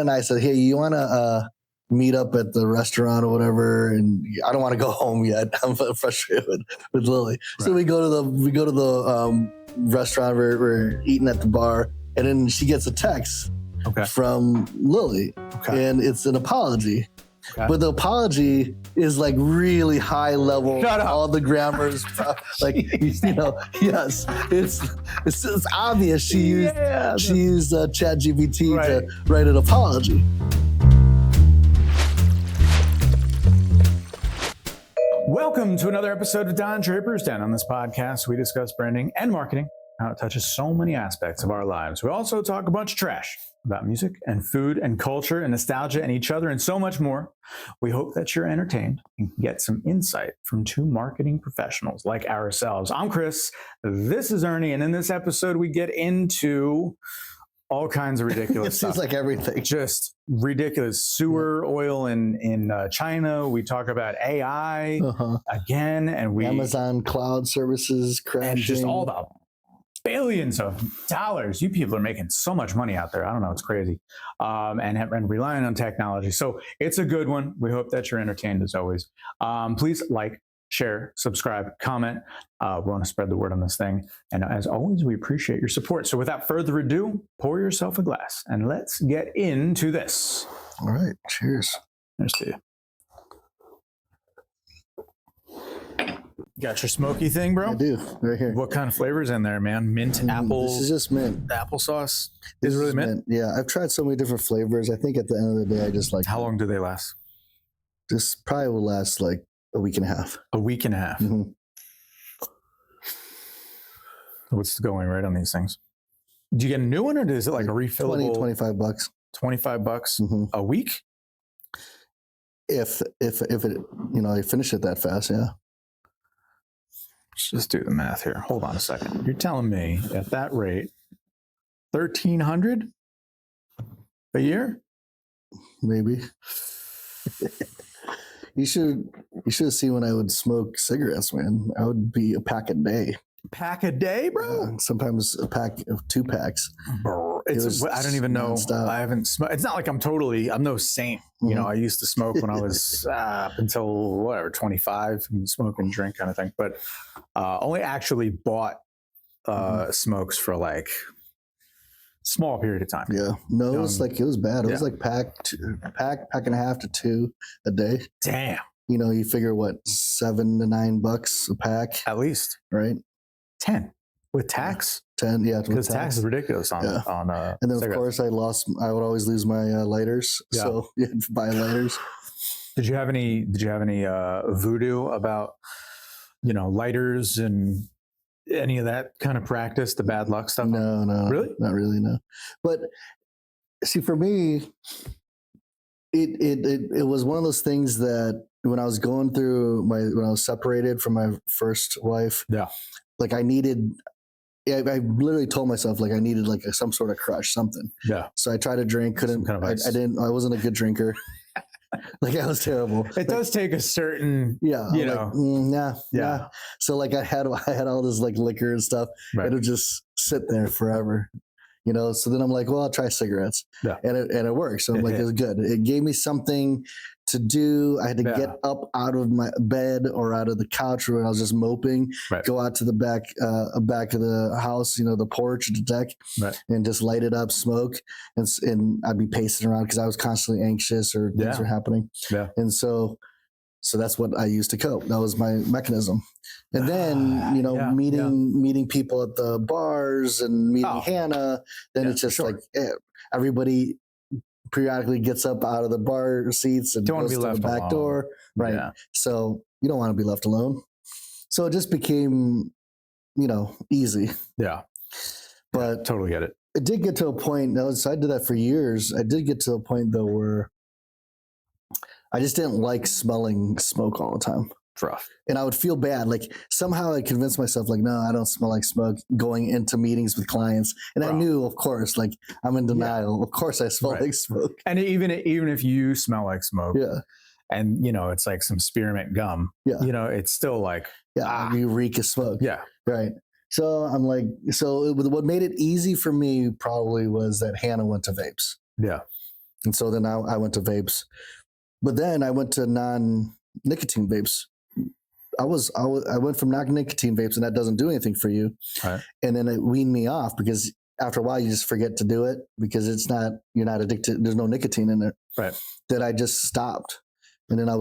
and I said, hey, you want to meet up at the restaurant or whatever? And I don't want to go home yet. I'm frustrated with Lily. Right. So we go to the restaurant. We're eating at the bar, and then she gets a text from Lily, and it's an apology. Okay. But the apology is like really high level. All the grammar's like, yes, it's obvious she used ChatGPT to write an apology. Welcome to another episode of Don Draper's Den. On this podcast, we discuss branding and marketing, how it touches so many aspects of our lives. We also talk a bunch of trash about music and food and culture and nostalgia and each other and so much more. We hope that you're entertained and get some insight from two marketing professionals like ourselves. I'm Chris, this is Ernie, and in this episode we get into all kinds of ridiculous stuff. It seems like everything. Just ridiculous sewer oil in China. We talk about AI again, and Amazon cloud services crashing. And just all the billions of dollars. You people are making so much money out there. I don't know. It's crazy. And relying on technology. So it's a good one. We hope that you're entertained as always. Please like, share, subscribe, comment. We want to spread the word on this thing. And as always, we appreciate your support. So without further ado, pour yourself a glass and let's get into this. All right. Cheers. Cheers to you. Got your smoky thing, bro? I do, right here. What kind of flavors in there, man? Mint, apple? This is just mint. Applesauce? This is really mint? Yeah, I've tried so many different flavors. I think at the end of the day, I just like... How long do they last? This probably will last like a week and a half. A week and a half? Mm-hmm. What's the going rate on these things? Do you get a new one or is it like a refillable? 25 bucks. 25 bucks a week? If it, I finish it that fast, yeah. Let's just do the math here. Hold on a second. You're telling me at that rate, $1,300 a year? Maybe. You should have seen when I would smoke cigarettes, man. I would be a pack a day. Pack a day, bro? Sometimes a pack of 2 packs. Bro, I don't even know. Nonstop. I haven't smoked. It's not like I'm no saint. Mm-hmm. You know, I used to smoke when I was up until 25, smoke and drink kind of thing. But only actually bought smokes for like small period of time. Yeah. No, it was bad. It was like pack and a half to 2 a day. Damn. You figure what, $7 to $9 a pack? At least. Right? 10 with tax. 10, yeah. Because tax is ridiculous on and then cigarettes. Of course I would always lose my lighters. Yeah. So you had to buy lighters. Did you have any voodoo about lighters and any of that kind of practice, the bad luck stuff? No. Really? Not really, no. But see, for me, it was one of those things that when I was going through when I was separated from my first wife, like I literally told myself like I needed like some sort of crush, something. Yeah. So I tried to drink, couldn't. I wasn't a good drinker. Like I was terrible. It does take a certain, yeah. So like I had all this like liquor and stuff. Right. It would just sit there forever. So then I'm like, well, I'll try cigarettes. Yeah. And it worked. So I'm like, it was good. It gave me something to do. I had to get up out of my bed or out of the couch where I was just moping, go out to the back of the house, the porch, the deck, and just light it up, smoke. And I'd be pacing around because I was constantly anxious or things were happening. Yeah. And so that's what I used to cope. That was my mechanism. And then, meeting people at the bars and meeting Hannah, then it's just like everybody periodically gets up out of the bar seats and goes to the back door. Right. Yeah. So you don't want to be left alone. So it just became, easy. Yeah. But totally get it. It did get to a point, so I did that for years. I did get to a point though where I just didn't like smelling smoke all the time. It's rough. And I would feel bad. Like somehow I convinced myself like, no, I don't smell like smoke going into meetings with clients. And I knew, of course, like I'm in denial. Yeah. Of course I smell like smoke. And even if you smell like smoke and it's like some spearmint gum, it's still like, you reek of smoke. Yeah. Right. So I'm like, what made it easy for me probably was that Hannah went to vapes. Yeah. And so then I went to vapes, but then I went to non-nicotine vapes. I went from non-nicotine vapes, and that doesn't do anything for you. Right. And then it weaned me off because after a while you just forget to do it because you're not addicted. There's no nicotine in it. Right. That I just stopped. And then I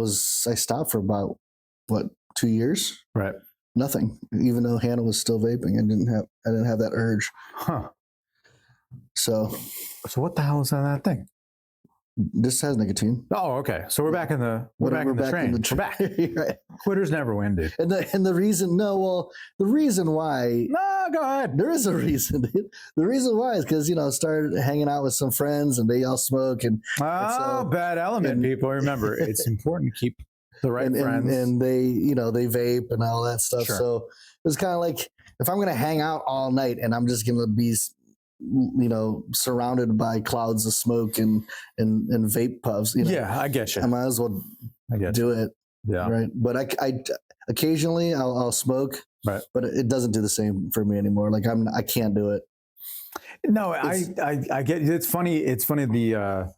stopped for about 2 years. Right. Nothing. Even though Hannah was still vaping, I didn't have that urge. Huh. So what the hell is that thing? This has nicotine. Oh, okay. So we're back in the we're back in the train. We're back. Right. Quitters never win, dude. And the reason the reason why. No, go ahead. There is a reason. The reason why is because started hanging out with some friends and they all smoke and bad element. People remember it's important to keep the right friends and they they vape and all that stuff. Sure. So it's kind of like if I'm gonna hang out all night and I'm just gonna be surrounded by clouds of smoke and vape puffs. Yeah, I get you. I might as well do it. Yeah. Right. But I occasionally I'll smoke. Right. But it doesn't do the same for me anymore. Like I can't do it. No, I get it. It's funny. It's funny the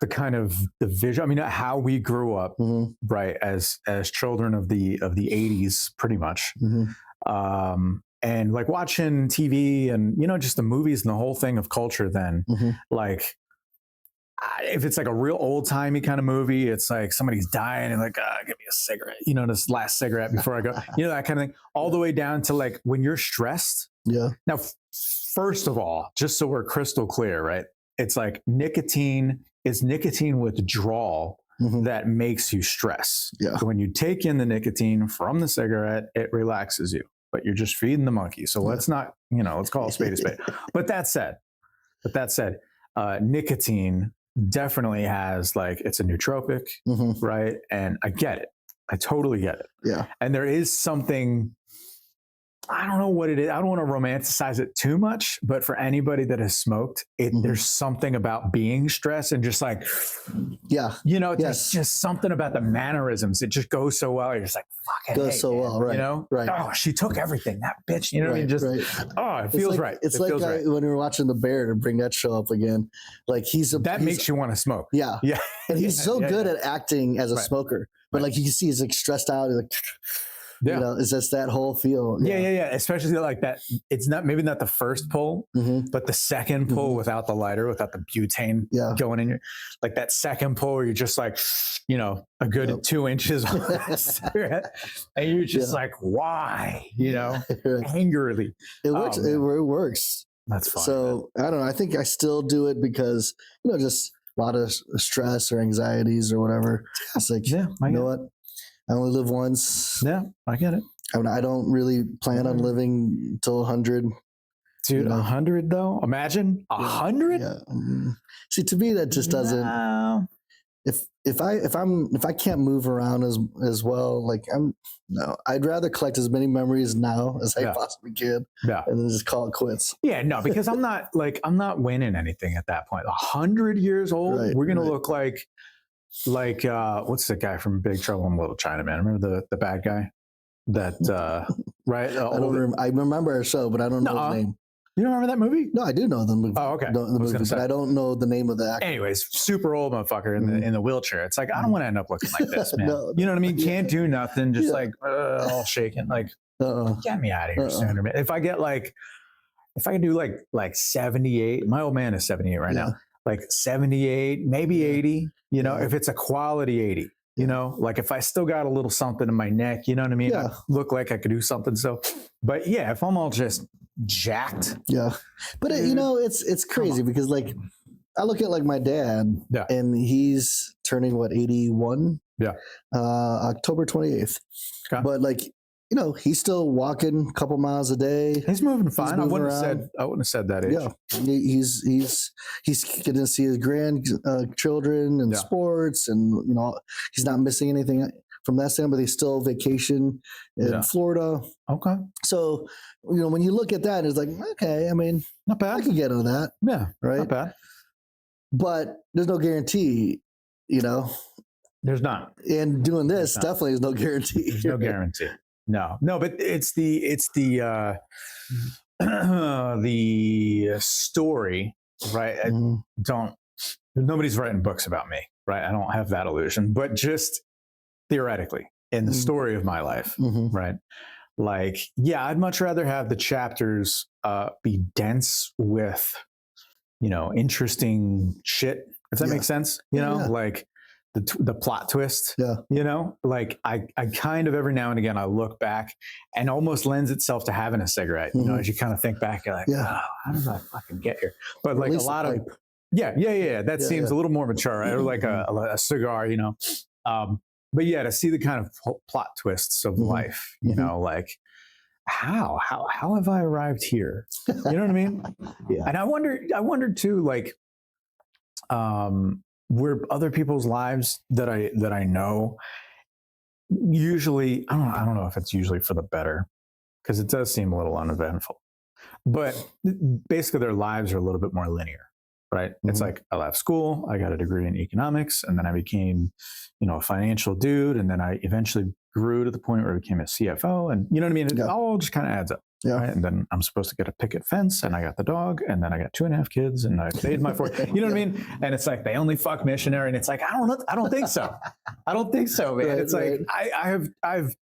kind of the vision. I mean, how we grew up, mm-hmm. right, as children of the 80s, pretty much. Mm-hmm. And like watching TV and, just the movies and the whole thing of culture then, mm-hmm. like if it's like a real old timey kind of movie, it's like somebody's dying and like, give me a cigarette, this last cigarette before I go, that kind of thing, all the way down to like when you're stressed. Yeah. Now, first of all, just so we're crystal clear, right? It's like nicotine withdrawal mm-hmm. that makes you stress. Yeah. So when you take in the nicotine from the cigarette, it relaxes you. But you're just feeding the monkey. So let's not, let's call a spade a spade. But that said, nicotine definitely has it's a nootropic, mm-hmm. right? And I get it. I totally get it. Yeah. And there is something, I don't know what it is. I don't want to romanticize it too much, but for anybody that has smoked, mm-hmm. there's something about being stressed and just yes. There's just something about the mannerisms. It just goes so well. You're just like, fuck it. Goes so well, right? Right. Oh, she took everything. That bitch. You know what I mean? Just, it feels right. It's like when we were watching The Bear, to bring that show up again, like makes you want to smoke. Yeah. Yeah. And he's so good at acting as a smoker, but like you can see he's like stressed out. He's like, it's just that whole feel. Yeah. Especially like that. It's maybe not the first pull, mm-hmm. but the second pull mm-hmm. without the lighter, without the butane going in your, like that second pull where you're just like, a good 2 inches on that cigarette, and you're just like, why? Angrily. It works. It works. That's fine. So I don't know. I think I still do it because just a lot of stress or anxieties or whatever. It's like, you know what? I only live once. Yeah, I get it. I don't really plan on living till 100. Dude, 100 though? Imagine 100? Yeah. See, to me, that just doesn't. No. If I can't move around as well, I'd rather collect as many memories now as I possibly can. Yeah. And then just call it quits. Yeah, no, because I'm not winning anything at that point. 100 years old, right, we're gonna look like what's the guy from Big Trouble in Little China, man? Remember the bad guy? That right? I remember our show, but I don't know his name. You don't remember that movie? No, I do know the movie. Oh, okay. The movie, but I don't know the name of the actor. Anyways, super old motherfucker in the wheelchair. It's like, I don't want to end up looking like this, man. No, you know what I mean? Can't do nothing, just all shaking. Like, get me out of here sooner, man. If I can do like 78, my old man is 78 right now. Like 78, maybe 80, if it's a quality 80. Like if I still got a little something in my neck, you know what I mean? I look like I could do something. So, but if I'm all just jacked. Yeah. But it's crazy because I look at my dad and he's turning 81? Yeah. October 28th. Okay. But he's still walking a couple miles a day. He's moving fine. I wouldn't have said that age. Yeah. He's getting to see his grandchildren and sports, and he's not missing anything from that standpoint. But he's still vacation in Florida. Okay. So when you look at that, it's like, okay, I mean, not bad. I can get into that. Yeah. Right. Not bad. But there's no guarantee. There's not. And doing this definitely is no guarantee. There's no guarantee. No, but it's the the story, right? Mm-hmm. nobody's writing books about me, right? I don't have that illusion, but just theoretically in the story of my life, right? Like, yeah, I'd much rather have the chapters be dense with, interesting shit, if that makes sense, like the plot twist, like I kind of every now and again, I look back and almost lends itself to having a cigarette, as you kind of think back, you're like, oh, how did I fucking get here? But like a lot of, that seems a little more mature, right? Or like a cigar, but yeah, to see the kind of plot twists of life, like how have I arrived here? You know what I mean? And I wonder too, like, were other people's lives that I know usually, I don't know if it's usually for the better, because it does seem a little uneventful, but basically their lives are a little bit more linear, right? It's like, I left school, I got a degree in economics, and then I became, a financial dude, and then I eventually grew to the point where I became a CFO, and you know what I mean? It all just kind of adds up. Right? And then I'm supposed to get a picket fence, and I got the dog, and then I got 2.5 kids, and I paid my you know what I mean? And it's like, they only fuck missionary, and it's like, I don't think so. I don't think so, man. It's like, I've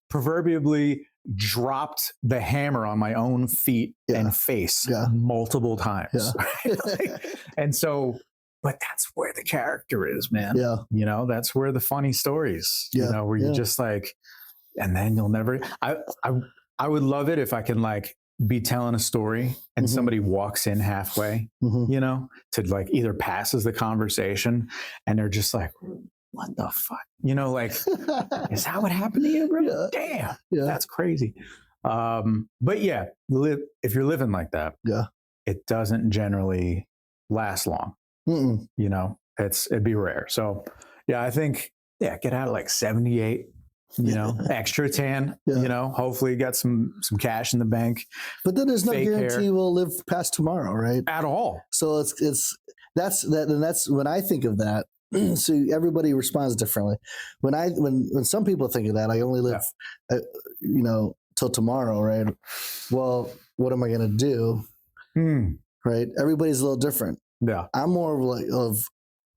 proverbially dropped the hammer on my own feet and face multiple times. Right? And so, but that's where the character is, man. That's where the funny stories, where you're just like, and then you'll never, I would love it if I can like be telling a story and somebody walks in halfway, to like either passes the conversation and they're just like, what the fuck? Like, is that what happened to you, bro? Damn, that's crazy. But yeah, if you're living like that, it doesn't generally last long. It'd be rare. So yeah, I think, get out at like 78. Extra tan, hopefully you got some cash in the bank. But then there's no guarantee we'll live past tomorrow, right? At all. So that's when I think of that. So everybody responds differently. When some people think of that, I only live, till tomorrow, right? Well, what am I going to do? Right? Everybody's a little different. Yeah. I'm more of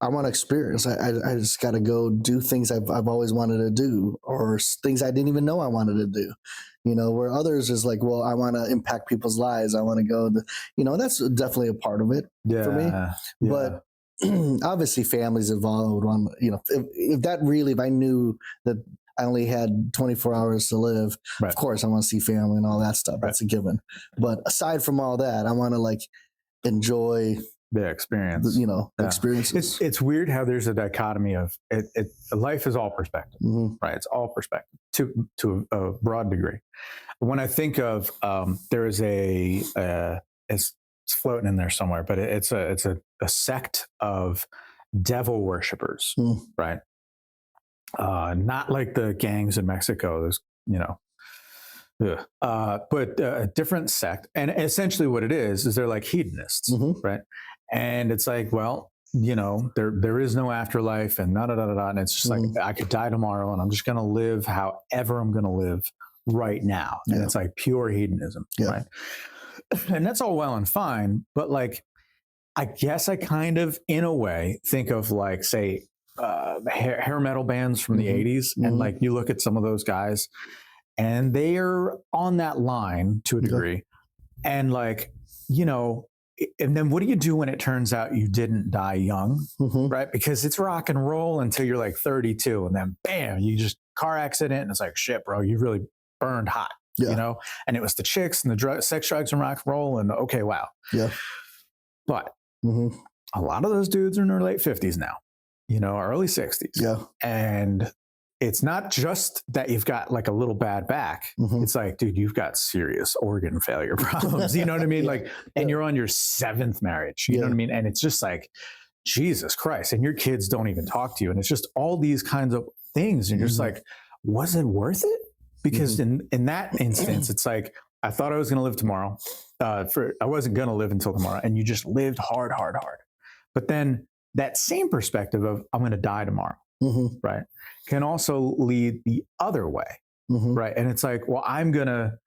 I want to experience. I just got to go do things I've always wanted to do, or things I didn't even know I wanted to do. Where others is like, well, I want to impact people's lives. I want to go. That's definitely a part of it for me. But obviously, families involved. If I knew that I only had 24 hours to live, of course I want to see family and all that stuff. That's a given. But aside from all that, I want to like enjoy the experience, experiences. It's weird how there's a dichotomy of it. Life is all perspective, right? It's all perspective to a broad degree. When I think of, there is it's floating in there somewhere, but it's a sect of devil worshippers, right? Not like the gangs in Mexico. There's, but a different sect, and essentially what it is they're like hedonists, right? And it's like, well, there is no afterlife, and and it's just like, I could die tomorrow, and I'm just going to live however I'm going to live right now, and it's like pure hedonism, right? And that's all well and fine, but like, I guess I kind of, in a way, think of like, say, hair metal bands from the 80s, and like you look at some of those guys, and they are on that line to a degree, and like, and then what do you do when it turns out you didn't die young, right? Because it's rock and roll until you're like 32, and then bam, you just car accident, and it's like, shit, bro, you really burned hot, and it was the chicks and the sex, drugs, and rock and roll, and okay, wow. But a lot of those dudes are in their late 50s now, early 60s. And it's not just that you've got like a little bad back. It's like, dude, you've got serious organ failure problems. You know what I mean? Like, and you're on your 7th marriage. You know what I mean? And it's just like, Jesus Christ. And your kids don't even talk to you. And it's just all these kinds of things. And you're just like, was it worth it? Because in that instance, it's like, I thought I was going to live tomorrow. I wasn't going to live until tomorrow. And you just lived hard. But then that same perspective of, I'm going to die tomorrow. Right, can also lead the other way, right? And it's like, well, I'm gonna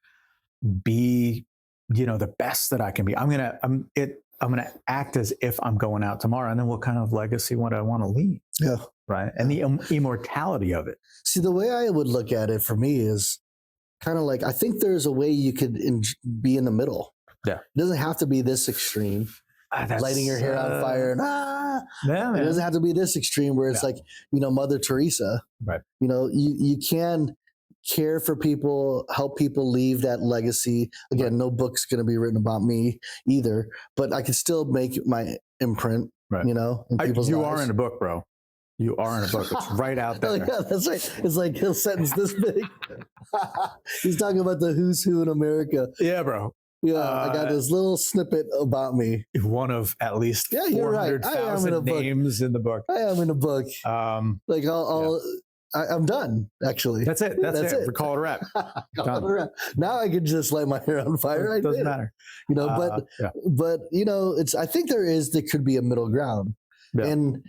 be, the best that I can be. I'm going to act as if I'm going out tomorrow, and then what kind of legacy would I want to leave? Yeah. Right. And the immortality of it. See, the way I would look at it for me is kind of like, I think there's a way you could be in the middle. Yeah. It doesn't have to be this extreme. Lighting your hair on fire and it doesn't have to be this extreme where it's like, Mother Teresa. Right. You can care for people, help people leave that legacy. Again, no book's going to be written about me either, but I can still make my imprint, in people's You lives. are in a book, bro. You are in a book. It's right out there. Yeah, that's right. It's like he'll sentence this big. He's talking about the who's who in America. Yeah, bro. Yeah, I got this little snippet about me. One of at least 400,000 names in the book. I am in a book. Like I'm done. Actually, that's it. That's it. We call it a wrap. Now I can just light my hair on fire. It doesn't matter. But I think there could be a middle ground, and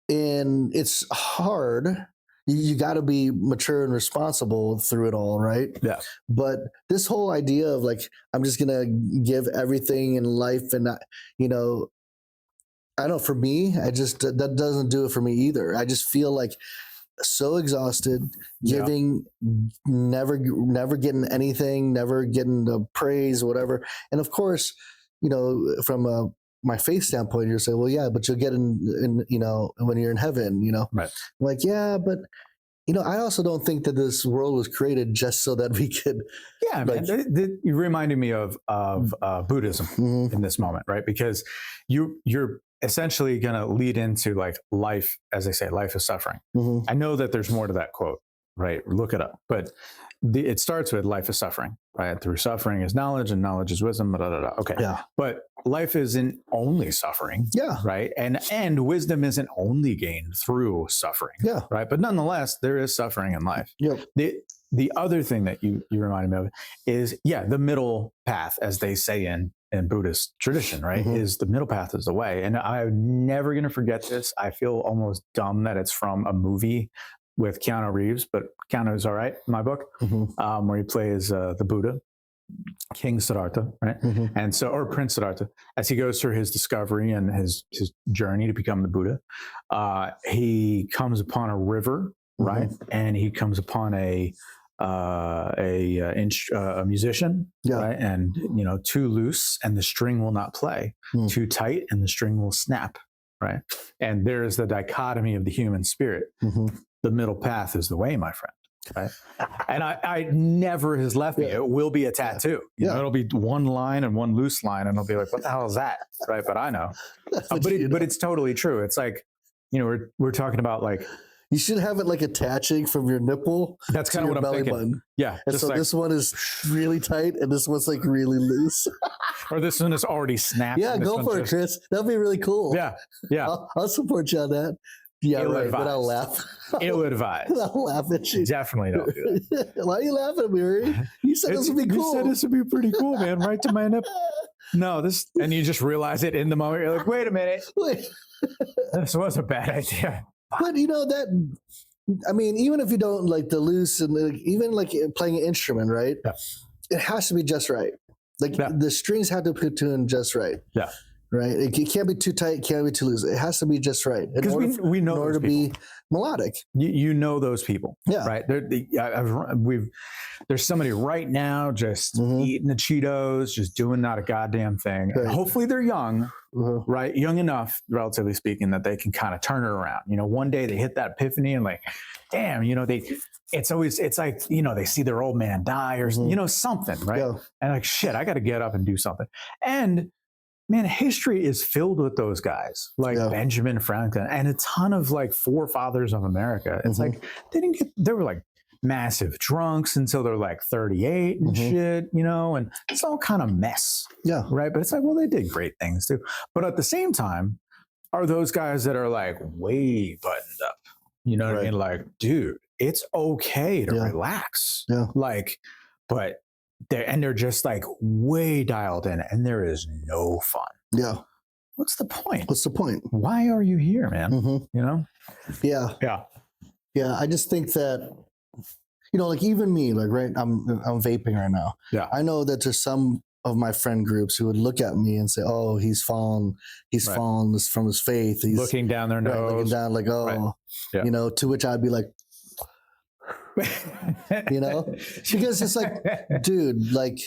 it's hard. You got to be mature and responsible through it all, right? Yeah. But this whole idea of like, I'm just going to give everything in life and, I don't know, for me, that doesn't do it for me either. I just feel like so exhausted, giving, never getting anything, never getting the praise, whatever. And of course, from my faith standpoint, you're saying, well, yeah, but you'll get in when you're in heaven, Right. I'm like, yeah, but I also don't think that this world was created just so that we could. Yeah, man. You reminded me of Buddhism in this moment, right? Because you're essentially going to lead into like life, as they say, life is suffering. I know that there's more to that quote, right? Look it up, but it starts with life is suffering, right? Through suffering is knowledge, and knowledge is wisdom. Okay. Yeah. But life isn't only suffering. Yeah. Right. And wisdom isn't only gained through suffering. Yeah. Right. But nonetheless, there is suffering in life. Yep. The other thing that you reminded me of is, the middle path, as they say in Buddhist tradition, right? Is the middle path is the way. And I'm never going to forget this. I feel almost dumb that it's from a movie with Keanu Reeves, but Keanu's all right in my book, where he plays the Buddha, King Siddhartha, right? And so, or Prince Siddhartha, as he goes through his discovery and his journey to become the Buddha, he comes upon a river, right? And he comes upon a musician, right? And too loose and the string will not play, too tight and the string will snap, right? And there's the dichotomy of the human spirit. The middle path is the way, my friend. Right. And I never has left me. It will be a tattoo. It'll be one line and one loose line, and it'll be like, what the hell is that? Right. But I know. But it's totally true. It's like, we're talking about like, you should have it like attaching from your nipple. That's kind of what I'm thinking. Button. Yeah. And so this one is really tight and this one's like really loose. Or this one is already snapped. Yeah, go for it, Chris. That'd be really cool. Yeah. Yeah. I'll support you on that. Yeah, right. But I'll laugh. Ill-advised. I'll laugh at you. Definitely don't do that. Why are you laughing at me, Ray? You said this would be cool. You said this would be pretty cool, man. Right to my nipple. No, and you just realize it in the moment. You're like, wait a minute. This was a bad idea. But even if you don't like the loose and even like playing an instrument, right? Yeah. It has to be just right. Like the strings have to be tuned just right. Yeah. Right. It can't be too tight. It can't be too loose. It has to be just right. Because we know in order to be melodic. You know those people. Yeah. Right. There's somebody right now just eating the Cheetos, just doing not a goddamn thing. Right. Hopefully they're young, right? Young enough, relatively speaking, that they can kind of turn it around. One day they hit that epiphany and like, damn, it's like, they see their old man die or something, right? Yeah. And like, shit, I got to get up and do something. And man, history is filled with those guys like Benjamin Franklin and a ton of like forefathers of America. It's like they were like massive drunks until they're like 38 and shit, and it's all kind of mess. Yeah. Right. But it's like, well, they did great things too. But at the same time, are those guys that are like way buttoned up, what I mean? Like, dude, it's okay to relax. Yeah. Like, but they're just like way dialed in and there is no fun. Yeah. What's the point? Why are you here, man? Yeah. Yeah. Yeah. I just think that, like even me, like, right, I'm vaping right now. Yeah. I know that there's some of my friend groups who would look at me and say, "Oh, he's fallen from his faith." He's looking down their nose, looking down like, "Oh," to which I'd be like, because it's like, dude, like,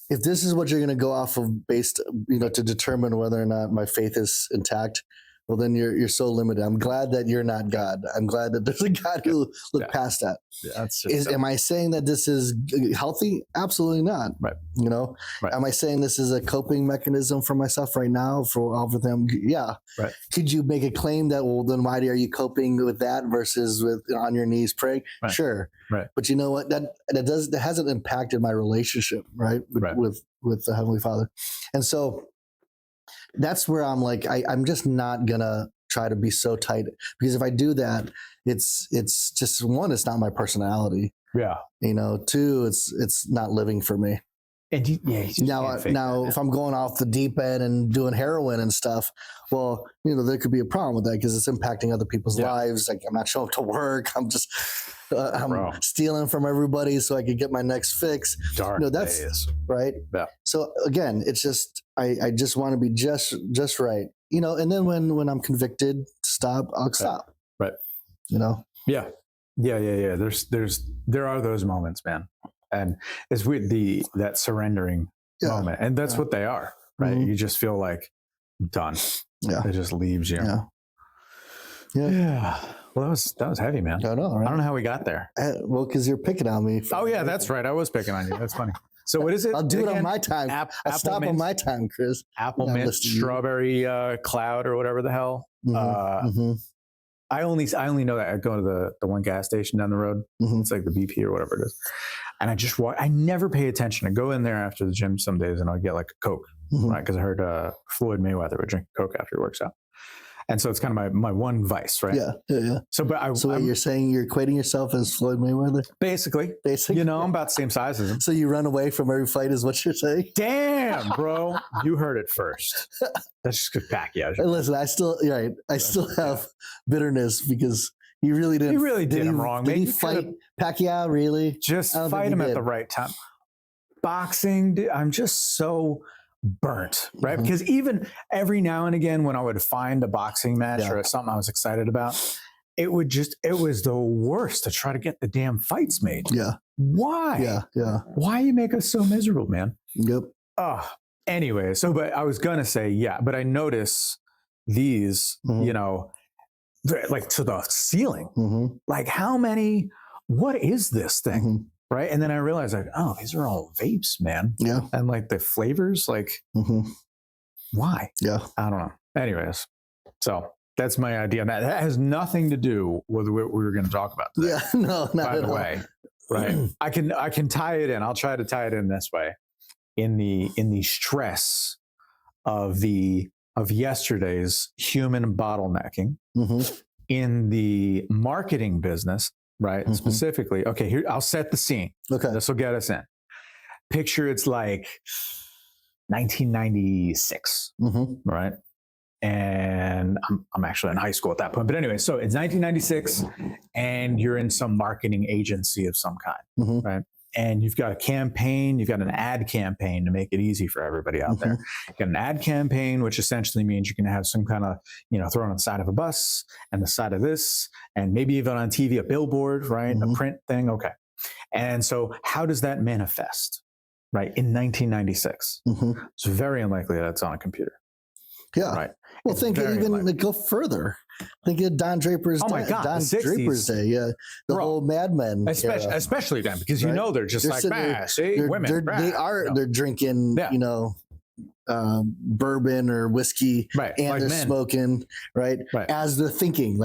if this is what you're going to go off of based, to determine whether or not my faith is intact, well, then you're so limited. I'm glad that you're not God. I'm glad that there's a God who looked past that. Yeah, am I saying that this is healthy? Absolutely not. Right. Am I saying this is a coping mechanism for myself right now for all of them? Yeah. Right. Could you make a claim that, well, then why are you coping with that versus with on your knees praying? Right. Sure. Right. But you know what? That hasn't impacted my relationship, right? With the Heavenly Father. And so that's where I'm like, I'm just not gonna try to be so tight, because if I do that, it's just, one, it's not my personality. Yeah. Two, it's not living for me. And now, if I'm going off the deep end and doing heroin and stuff, well, there could be a problem with that because it's impacting other people's lives. Like, I'm not showing up to work. I'm just, I'm stealing from everybody so I could get my next fix. Dark days. Right. Yeah. So again, it's just, I just want to be just right. And then when I'm convicted to stop, I'll stop. Right. Yeah. There are those moments, man. And it's weird, that surrendering moment. And that's what they are, right? Mm-hmm. You just feel like done. Yeah. It just leaves you. Yeah. Well, that was heavy, man. I know, right? I don't know how we got there. Well, because you're picking on me. That's right. I was picking on you. That's funny. So what is it? I'll do it on my time. I'll stop on my time, Chris. Apple mint, strawberry cloud, or whatever the hell. Mm-hmm. I only know that I go to the one gas station down the road. Mm-hmm. It's like the BP or whatever it is. And I just walk. I never pay attention. I go in there after the gym some days and I'll get like a Coke, right? Because I heard Floyd Mayweather would drink Coke after he works out. And so it's kind of my one vice, right? Yeah. So what you're saying, you're equating yourself as Floyd Mayweather? Basically. I'm about the same size as him. So you run away from every fight is what you're saying? Damn, bro. You heard it first. That's just good Pacquiao. Listen, I still have bitterness because he really didn't. He really did him wrong, man. Did he fight Pacquiao, really? Just fight him at the right time. Boxing, dude, I'm just so burnt, right? Mm-hmm. Because even every now and again when I would find a boxing match or something I was excited about, it was the worst to try to get the damn fights made. Yeah. Why? Yeah. Why you make us so miserable, man? Yep. Anyway, but I was gonna say, but I notice these, like to the ceiling. Mm-hmm. Like what is this thing? Mm-hmm. Right. And then I realized, like, oh, these are all vapes, man. Yeah. And like the flavors, like, why? Yeah. I don't know. Anyways, so that's my idea. That has nothing to do with what we were going to talk about today. Yeah. No, not by at the all. way. Right. I can tie it in. I'll try to tie it in this way. In the stress of yesterday's human bottlenecking, in the marketing business. Right. Mm-hmm. Specifically. Okay. Here, I'll set the scene. Okay. This will get us in. Picture it's like 1996. Right. And I'm actually in high school at that point. But anyway, so it's 1996 and you're in some marketing agency of some kind. Right. And you've got a campaign, you've got an ad campaign to make it easy for everybody out there. You've got an ad campaign, which essentially means you can have some kind of, thrown on the side of a bus and the side of this, and maybe even on TV, a billboard, right? A print thing. Okay. And so how does that manifest, right? In 1996, it's very unlikely that it's on a computer. Yeah. Right. Well, go further. Think of Don Draper's Don Draper's day. Yeah. The whole Mad Men. Especially then, because they're just women. They're drinking, bourbon or whiskey, right, and like they're smoking, right? As they're thinking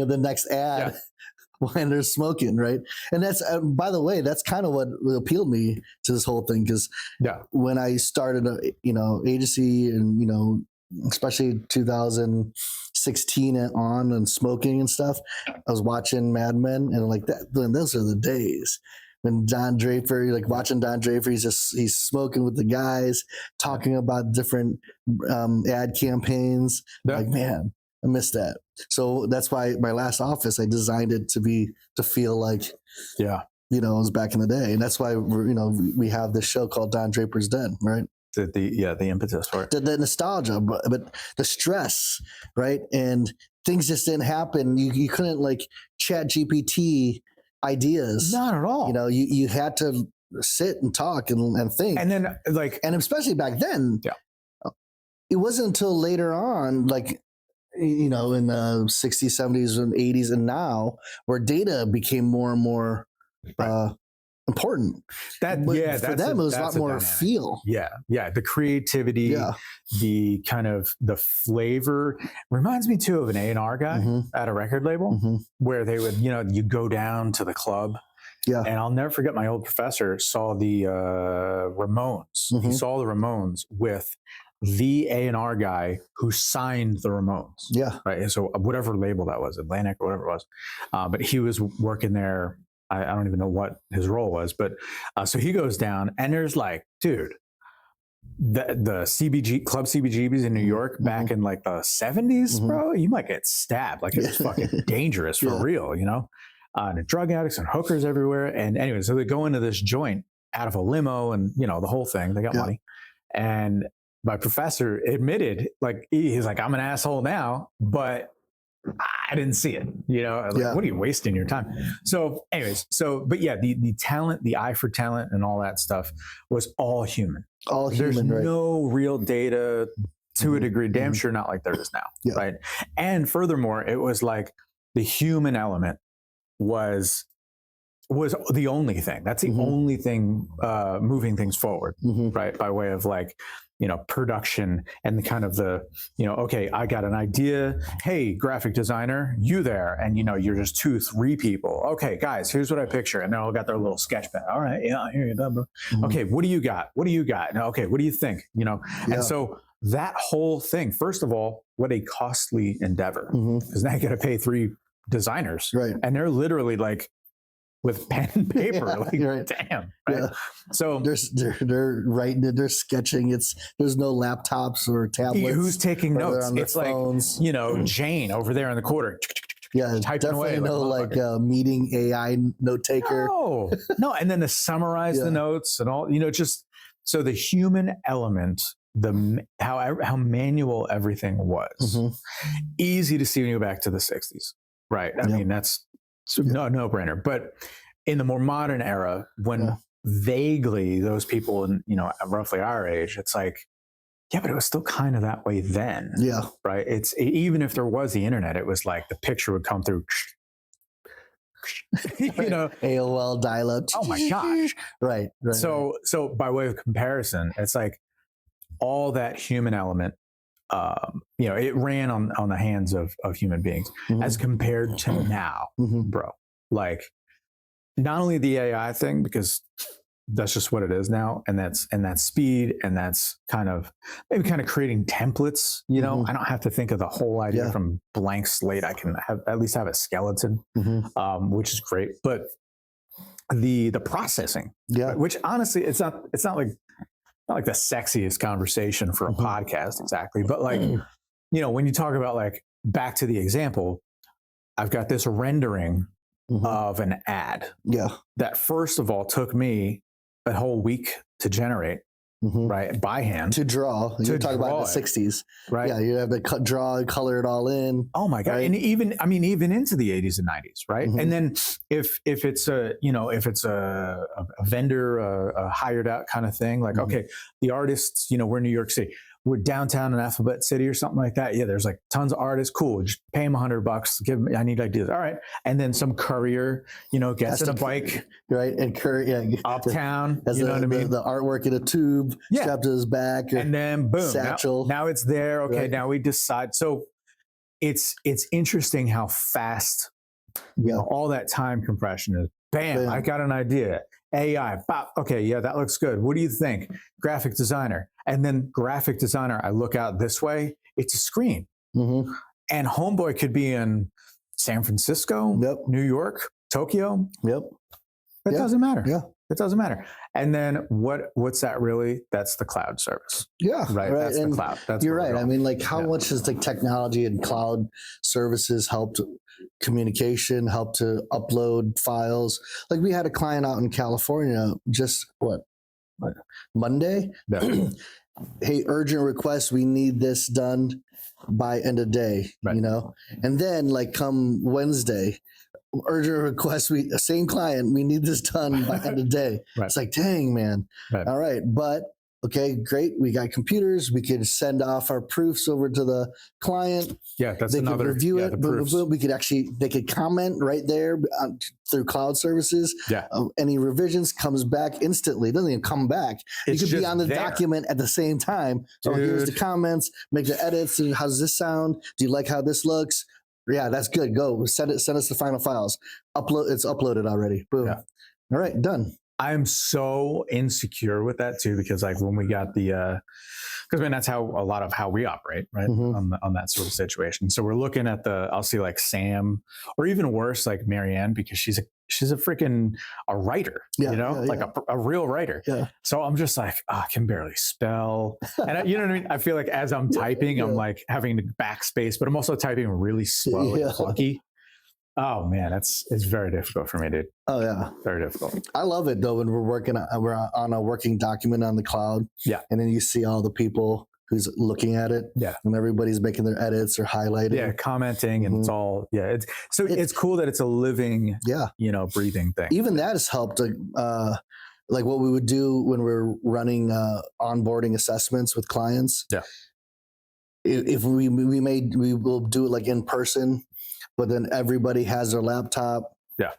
of the next ad when they're smoking, right? And that's, by the way, that's kind of what appealed me to this whole thing, because when I started, agency and, especially 2016 on and smoking and stuff, I was watching Mad Men and like that. Those are the days when Don Draper, like watching Don Draper, he's smoking with the guys, talking about different ad campaigns. Like, man, I miss that. So that's why my last office, I designed it to feel like, it was back in the day. And that's why we have this show called Don Draper's Den, right? the impetus for it. The nostalgia, but the stress, right? And things just didn't happen. You couldn't like chat GPT ideas. Not at all. You know, you had to sit and talk and think. And then and especially back then, it wasn't until later on, like, you know, in the 60s, 70s, and 80s, and now, where data became more and more important. For them, it was a lot more dynamic. Feel. Yeah. The creativity, the kind of the flavor reminds me too of an A&R guy at a record label where they would, you know, you go down to the club. Yeah. And I'll never forget, my old professor saw the Ramones. He saw the Ramones with the A&R guy who signed the Ramones. Yeah. Right. So whatever label that was, Atlantic or whatever it was. But he was working there. I don't even know what his role was, but so he goes down and there's like, dude, the CBG Club CBGBs in New York back in like the 70s, bro, you might get stabbed. Like it's fucking dangerous for real, you know? And drug addicts and hookers everywhere. And anyway, so they go into this joint out of a limo and, you know, the whole thing, they got money. And my professor admitted, like, he's like, I'm an asshole now, but I didn't see it, you know, like, what are you wasting your time? So anyways, but yeah, the talent, the eye for talent and all that stuff was all human. There's no real data to a degree, damn sure not like there is now, right? And furthermore, it was like the human element was the only thing. That's the only thing moving things forward, right? By way of like, you know, production and the kind of the, you know, okay, I got an idea. Hey, graphic designer, you there? And, you know, you're just 2-3 people. Okay, guys, here's what I picture. And they all got their little sketch pad. All right, yeah, here you go. Okay, what do you got? What do you got? And, okay, what do you think? You know, and so that whole thing, first of all, what a costly endeavor, because now you got to pay 3 designers, right? And they're literally like, with pen and paper, like damn, right? Yeah. So they're writing it, they're sketching. There's no laptops or tablets. Who's taking notes? It's phones. Like, you know, Jane over there in the corner. Yeah, definitely no like meeting AI note taker. No, and then to summarize the notes and all, you know, just so the human element, how manual everything was. Easy to see when you go back to the 60s, right? I mean, that's no brainer. But in the more modern era, when vaguely those people in, you know, roughly our age, it's like, yeah, but it was still kind of that way then. Yeah. Right. It's even if there was the internet, it was like the picture would come through, you know, AOL dial-up. Oh my gosh. Right. So by way of comparison, it's like all that human element, you know, it ran on the hands of human beings as compared to now, bro. Like, not only the AI thing, because that's just what it is now, and that's speed, and that's kind of creating templates. You know, I don't have to think of the whole idea from blank slate. I can at least have a skeleton, which is great. But the processing, which honestly, it's not like the sexiest conversation for a podcast exactly, but like, you know, when you talk about like, back to the example, I've got this rendering of an ad that first of all took me a whole week to generate, right, by hand, to draw. You're talking about the 60s, right? Yeah, you have to draw and color it all in. Oh my god! Right? And even into the 80s and 90s, right? And then if it's a, you know, if it's a vendor, a hired out kind of thing, like okay, the artists, you know, we're in New York City, we're downtown in Alphabet City or something like that. Yeah, there's like tons of artists. Cool, just pay them $100. Give them, I need ideas. All right, and then some courier, you know, gets a bike, right, and uptown. You know what I mean? The artwork in a tube strapped to his back, and then boom, satchel. Now it's there. Okay, now we decide. So it's interesting how fast, you know, all that time compression is. Bam, I got an idea. AI, bop, okay, yeah, that looks good. What do you think? Graphic designer. And then graphic designer, I look out this way, it's a screen. And homeboy could be in San Francisco, New York, Tokyo. It doesn't matter. It doesn't matter. And then what's that really? That's the cloud service. Right. That's and the cloud. That's you're right. I mean, like how much has the technology and cloud services helped communication, helped to upload files? Like we had a client out in California just Monday hey, urgent request, we need this done by end of day, you know? And then like come Wednesday, urgent request, same client, we need this done by end of day. It's like, dang, man. All right. But okay, great. We got computers. We could send off our proofs over to the client. Yeah, that's they another. Could review it. The we could they could comment right there through cloud services. Yeah. Any revisions comes back instantly. It doesn't even come back. It's you could be on the document at the same time. So here's the comments. Make the edits. How does this sound? Do you like how this looks? Yeah, that's good. Go send us the final files. It's uploaded already. Boom. Yeah. All right, done. I'm so insecure with that too, because like when we got the, because I mean, that's how a lot of how we operate, right? On that sort of situation. So we're looking at I'll see like Sam, or even worse, like Marianne, because she's a freaking writer, like a real writer. Yeah. So I'm just like, I can barely spell. And you know what I mean? I feel like as I'm typing, I'm like having to backspace, but I'm also typing really slow and clunky. Oh man, it's very difficult for me, dude. Oh yeah, very difficult. I love it though when we're on a working document on the cloud. Yeah, and then you see all the people who's looking at it. Yeah, and everybody's making their edits or highlighting. Yeah, commenting, and it's all it's cool that it's a living, breathing thing. Even that has helped. Like what we would do when we're running onboarding assessments with clients. Yeah, if we will do it like in person. But then everybody has their laptop. Yeah.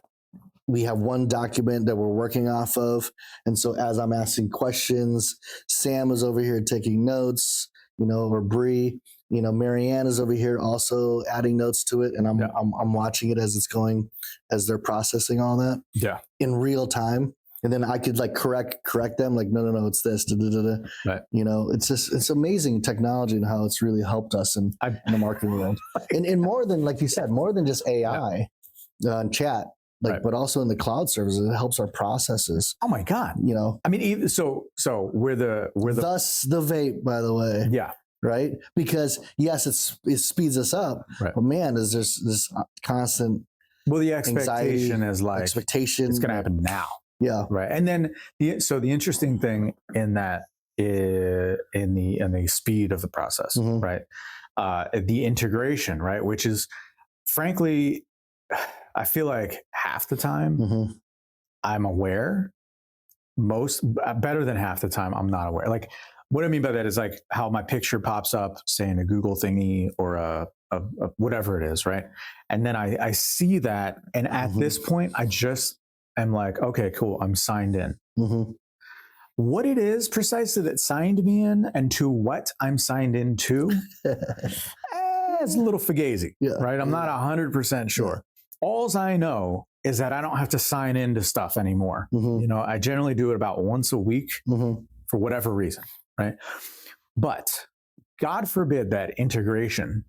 We have one document that we're working off of. And so as I'm asking questions, Sam is over here taking notes, or Bree, Marianne is over here also adding notes to it. And I'm watching it as it's going, as they're processing all that. Yeah. In real time. And then I could like correct them, like, no, it's this. Right. It's amazing technology and how it's really helped us in the marketing world. And more than, like you said, more than just AI and chat, but also in the cloud services, it helps our processes. Oh my God. I mean, even so we're the thus the vape, by the way. Yeah. Right. Because yes, it speeds us up, but man, is this constant. Well, the expectation is like expectation. It's going to happen now. Yeah. Right. And then the interesting thing in that in the speed of the process, right? The integration, right? Which is frankly, I feel like half the time I'm aware, better than half the time I'm not aware. Like what I mean by that is like how my picture pops up, say in a Google thingy or a whatever it is, right? And then I see that, and at this point I'm like, okay, cool. I'm signed in. What it is precisely that signed me in and to what I'm signed into, it's a little fugazi, right? I'm not 100% sure. Alls I know is that I don't have to sign into stuff anymore. I generally do it about once a week for whatever reason, right? But God forbid that integration,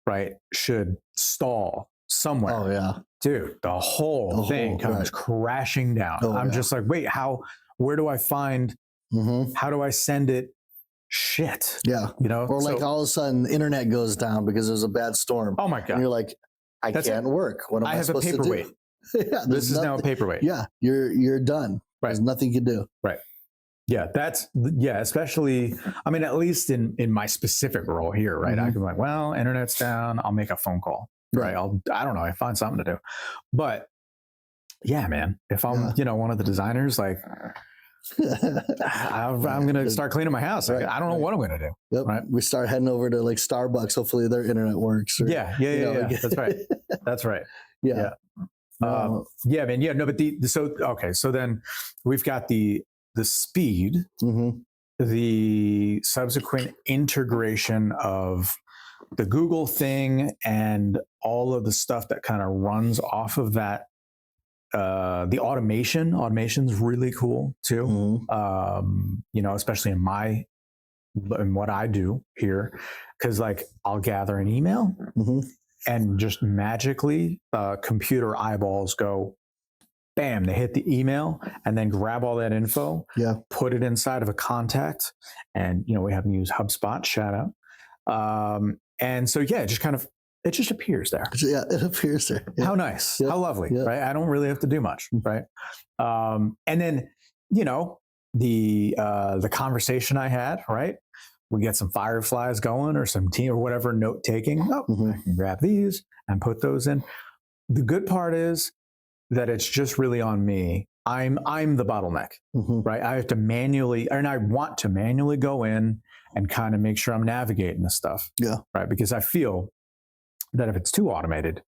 right, should stall somewhere. Oh yeah. Dude, the whole thing comes crashing down. I'm just like, wait, where do I find, how do I send it? Shit. Yeah. Or like all of a sudden the internet goes down because there's a bad storm. Oh my God. And you're like, I can't work. What am I supposed to do? I have a paperweight. This is now a paperweight. Yeah. You're done. Right. There's nothing you can do. Right. Yeah. Especially, I mean, at least in my specific role here, right? I can be like, well, internet's down. I'll make a phone call. Right. I don't know. I find something to do. But yeah, man, if I'm, one of the designers, like I'm going to start cleaning my house. Right. I don't know what I'm going to do. Yep. Right. We start heading over to like Starbucks. Hopefully their internet works. Or, yeah. That's right. That's right. Yeah. Yeah, man. Yeah. No, but so then we've got the speed, the subsequent integration of the Google thing and all of the stuff that kind of runs off of that. The automation's really cool too. Especially in what I do here, because like I'll gather an email and just magically computer eyeballs go, bam, they hit the email and then grab all that info, put it inside of a contact, and we happen to use HubSpot, shout out. And so it just appears there. Yeah, it appears there. Yeah. How nice. How lovely, right? I don't really have to do much, right? And then, the conversation I had, right? we get some fireflies going or some tea or whatever note taking. Oh, I can grab these and put those in. The good part is that it's just really on me. I'm the bottleneck, right? I have to manually, and I want to manually go in and kind of make sure I'm navigating this stuff. Yeah. Right. Because I feel that if it's too automated,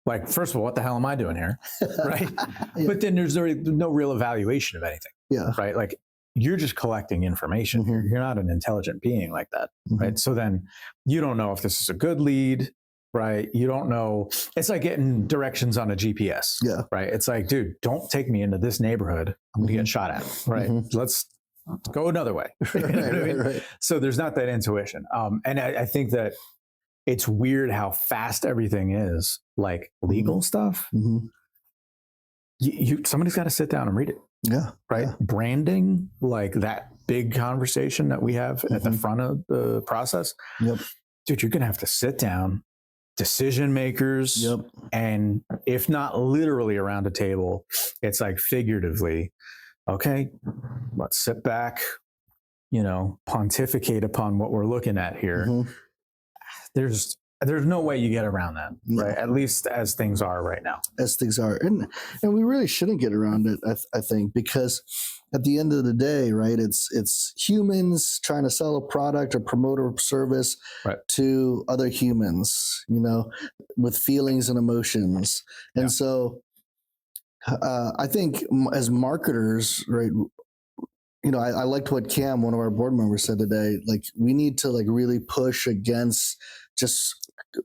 like, first of all, what the hell am I doing here? Right. Yeah. But then there's no real evaluation of anything. Yeah. Right. Like, you're just collecting information here. You're not an intelligent being like that. Right. So then you don't know if this is a good lead. Right. You don't know. It's like getting directions on a GPS. Yeah. Right. It's like, dude, don't take me into this neighborhood. I'm going to get shot at. Right. Let's go another way. You know what I mean? Right. So there's not that intuition. And I think that it's weird how fast everything is, like legal stuff. Somebody's got to sit down and read it. Yeah. Right. Yeah. Branding, like that big conversation that we have at the front of the process. Yep. Dude, you're going to have to sit down, decision makers, and if not literally around a table, it's like figuratively, okay, let's sit back, pontificate upon what we're looking at here. There's no way you get around that, right? At least as things are right now. As things are. And we really shouldn't get around it, I think, because at the end of the day, right, it's humans trying to sell a product or promote a service to other humans, with feelings and emotions. And so I think as marketers, right, I liked what Cam, one of our board members, said today. Like, we need to really push against just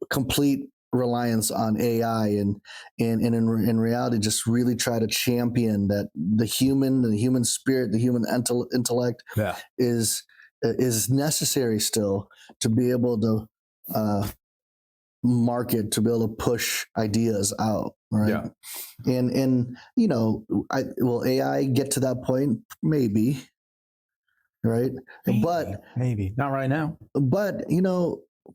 complete reliance on AI, and in reality, just really try to champion that the human spirit, the human intellect is necessary still to be able to market, to be able to push ideas out, right? And will AI get to that point? Maybe, right? Maybe not right now. But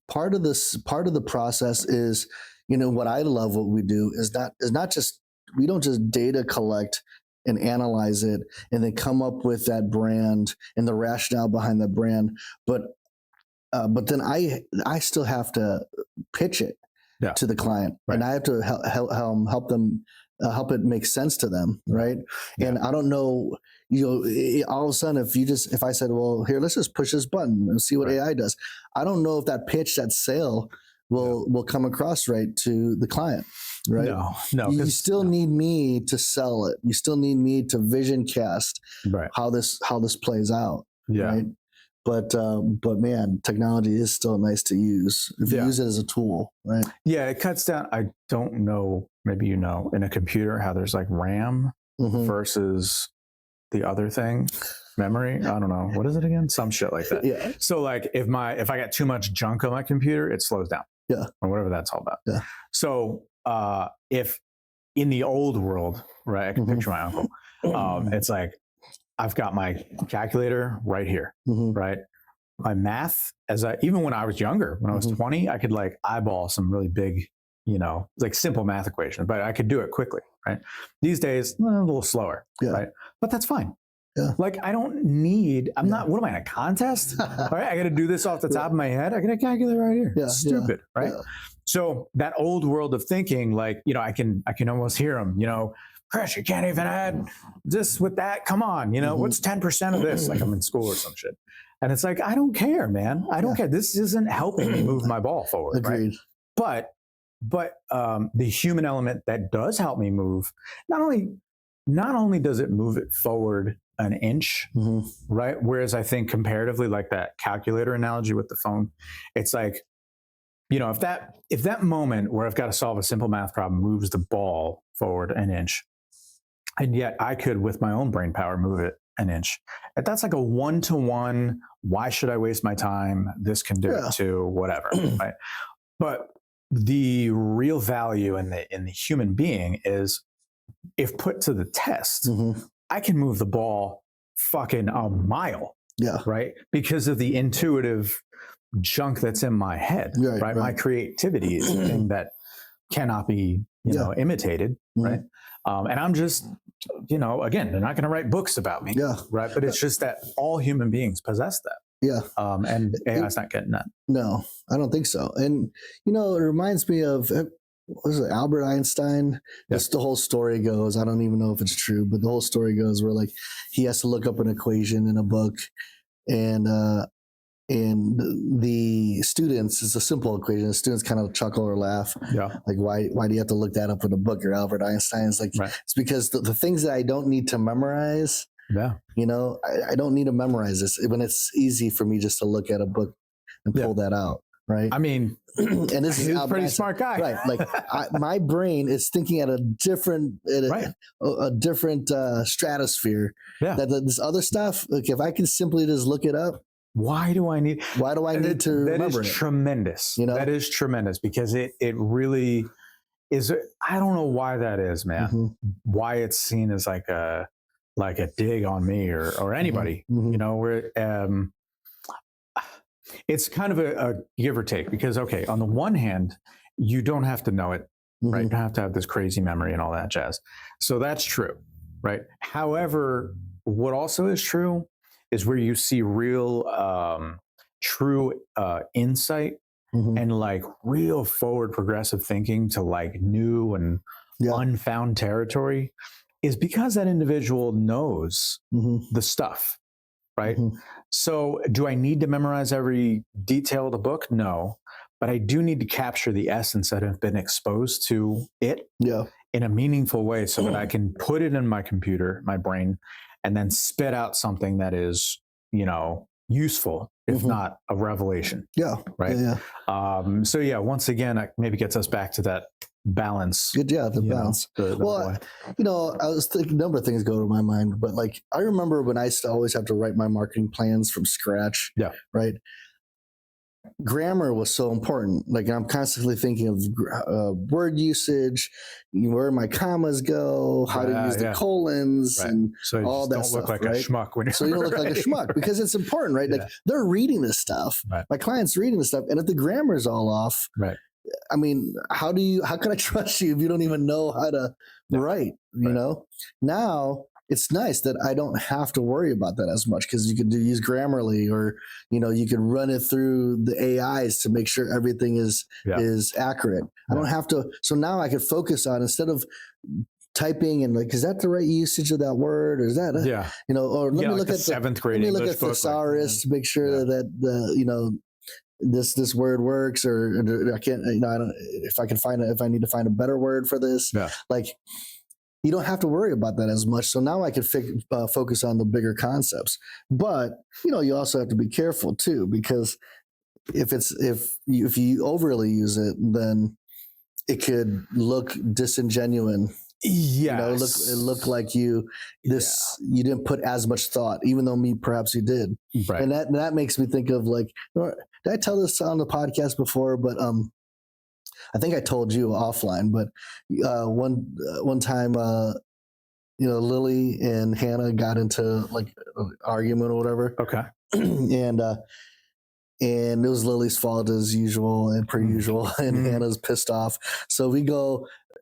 part of the process is, what I love what we do is not just, we don't just data collect and analyze it and then come up with that brand and the rationale behind the brand, but then I still have to pitch it to the client, and I have to help them, help it make sense to them, right? And I don't know, all of a sudden, if I said, well, here, let's just push this button and see what AI does. I don't know if that pitch, that sale will come across right to the client, right? No. You still need me to sell it. You still need me to vision cast how this plays out, right? But man, technology is still nice to use if you use it as a tool, right? Yeah, it cuts down. I don't know, maybe in a computer how there's like RAM versus the other thing, memory. I don't know, what is it again? Some shit like that. Yeah. So like if I got too much junk on my computer, it slows down. Yeah. Or whatever that's all about. Yeah. So if in the old world, right, I can picture my uncle. It's like, I've got my calculator right here, right? My math, even when I was younger, when I was 20, I could like eyeball some really big, like simple math equations, but I could do it quickly, right? These days, a little slower, right? But that's fine. Yeah. Like, I don't need, I'm not, what am I, in a contest? All right, I got to do this off the top of my head. I got a calculator right here. Yeah. Stupid, right? Yeah. So that old world of thinking, like, I can almost hear them, Chris, you can't even add this with that. Come on, what's 10% of this? Like, I'm in school or some shit. And it's like, I don't care, man. I don't care. This isn't helping me move my ball forward. Agreed. Right? But the human element that does help me move, not only does it move it forward an inch, right? Whereas I think comparatively, like that calculator analogy with the phone, it's like, if that moment where I've got to solve a simple math problem moves the ball forward an inch, and yet I could, with my own brain power, move it an inch. That's like a 1-to-1. Why should I waste my time? This can do it too, whatever, right? But the real value in the human being is, if put to the test, I can move the ball fucking a mile, right? Because of the intuitive junk that's in my head, right? My creativity is a thing that cannot be, imitated, right? And I'm just, again, they're not going to write books about me, right? But it's just that all human beings possess that. Yeah. And AI's not getting that. No, I don't think so. And, it reminds me of, what was it, Albert Einstein? Yeah. Just the whole story goes, I don't even know if it's true, but the whole story goes where like he has to look up an equation in a book, and the students, it's a simple equation. The students kind of chuckle or laugh. Yeah. Like, why do you have to look that up in a book? Or Albert Einstein's like, it's because the things that I don't need to memorize, I don't need to memorize this when it's easy for me just to look at a book and pull that out. Right. I mean, and this is a pretty smart guy. Right. Like my brain is thinking at a different, a different stratosphere. Yeah. That this other stuff, like if I can simply just look it up, why do I need to remember it? That is tremendous. That is tremendous, because it really is. I don't know why that is, man. Mm-hmm. Why it's seen as like a dig on me or anybody, where it's kind of a give or take, because, okay, on the one hand, you don't have to know it, right? You don't have to have this crazy memory and all that jazz. So that's true, right? However, what also is true is where you see real, true insight and like real forward progressive thinking to like new and unfound territory, is because that individual knows the stuff, right? So do I need to memorize every detail of the book? No, but I do need to capture the essence that have been exposed to it in a meaningful way, so that I can put it in my computer, my brain, and then spit out something that is, useful, if not a revelation. Yeah. Right. Yeah. So yeah, once again, it maybe gets us back to that balance. Good job, the balance. Well, I was thinking a number of things go to my mind, but like I remember when I used to always have to write my marketing plans from scratch. Yeah. Right. Grammar was so important. Like I'm constantly thinking of word usage, where my commas go, how to use the colons, and so all that stuff. Don't look like a schmuck when you're so you don't look like a schmuck, because it's important, right? Like they're reading this stuff. My client's reading this stuff, and if the grammar's all off, I mean, how can I trust you if you don't even know how to write? Now it's nice that I don't have to worry about that as much, because you can use Grammarly, or you can run it through the AIs to make sure everything is accurate. I don't have to. So now I can focus on, instead of typing and like, is that the right usage of that word, or is that or let me look at seventh grade English book. Let me look at thesaurus to make sure that the this word works, or I can't. I don't. If I need to find a better word for this, like. You don't have to worry about that as much. So now I can focus on the bigger concepts. But, you also have to be careful too, because if you overly use it, then it could look disingenuous. Yes. It looked like you didn't put as much thought, even though perhaps you did. Right. And that makes me think of like, did I tell this on the podcast before? But I think I told you offline, but one time, Lily and Hannah got into like an argument or whatever. Okay. And it was Lily's fault as usual and per usual, and Hannah's pissed off. So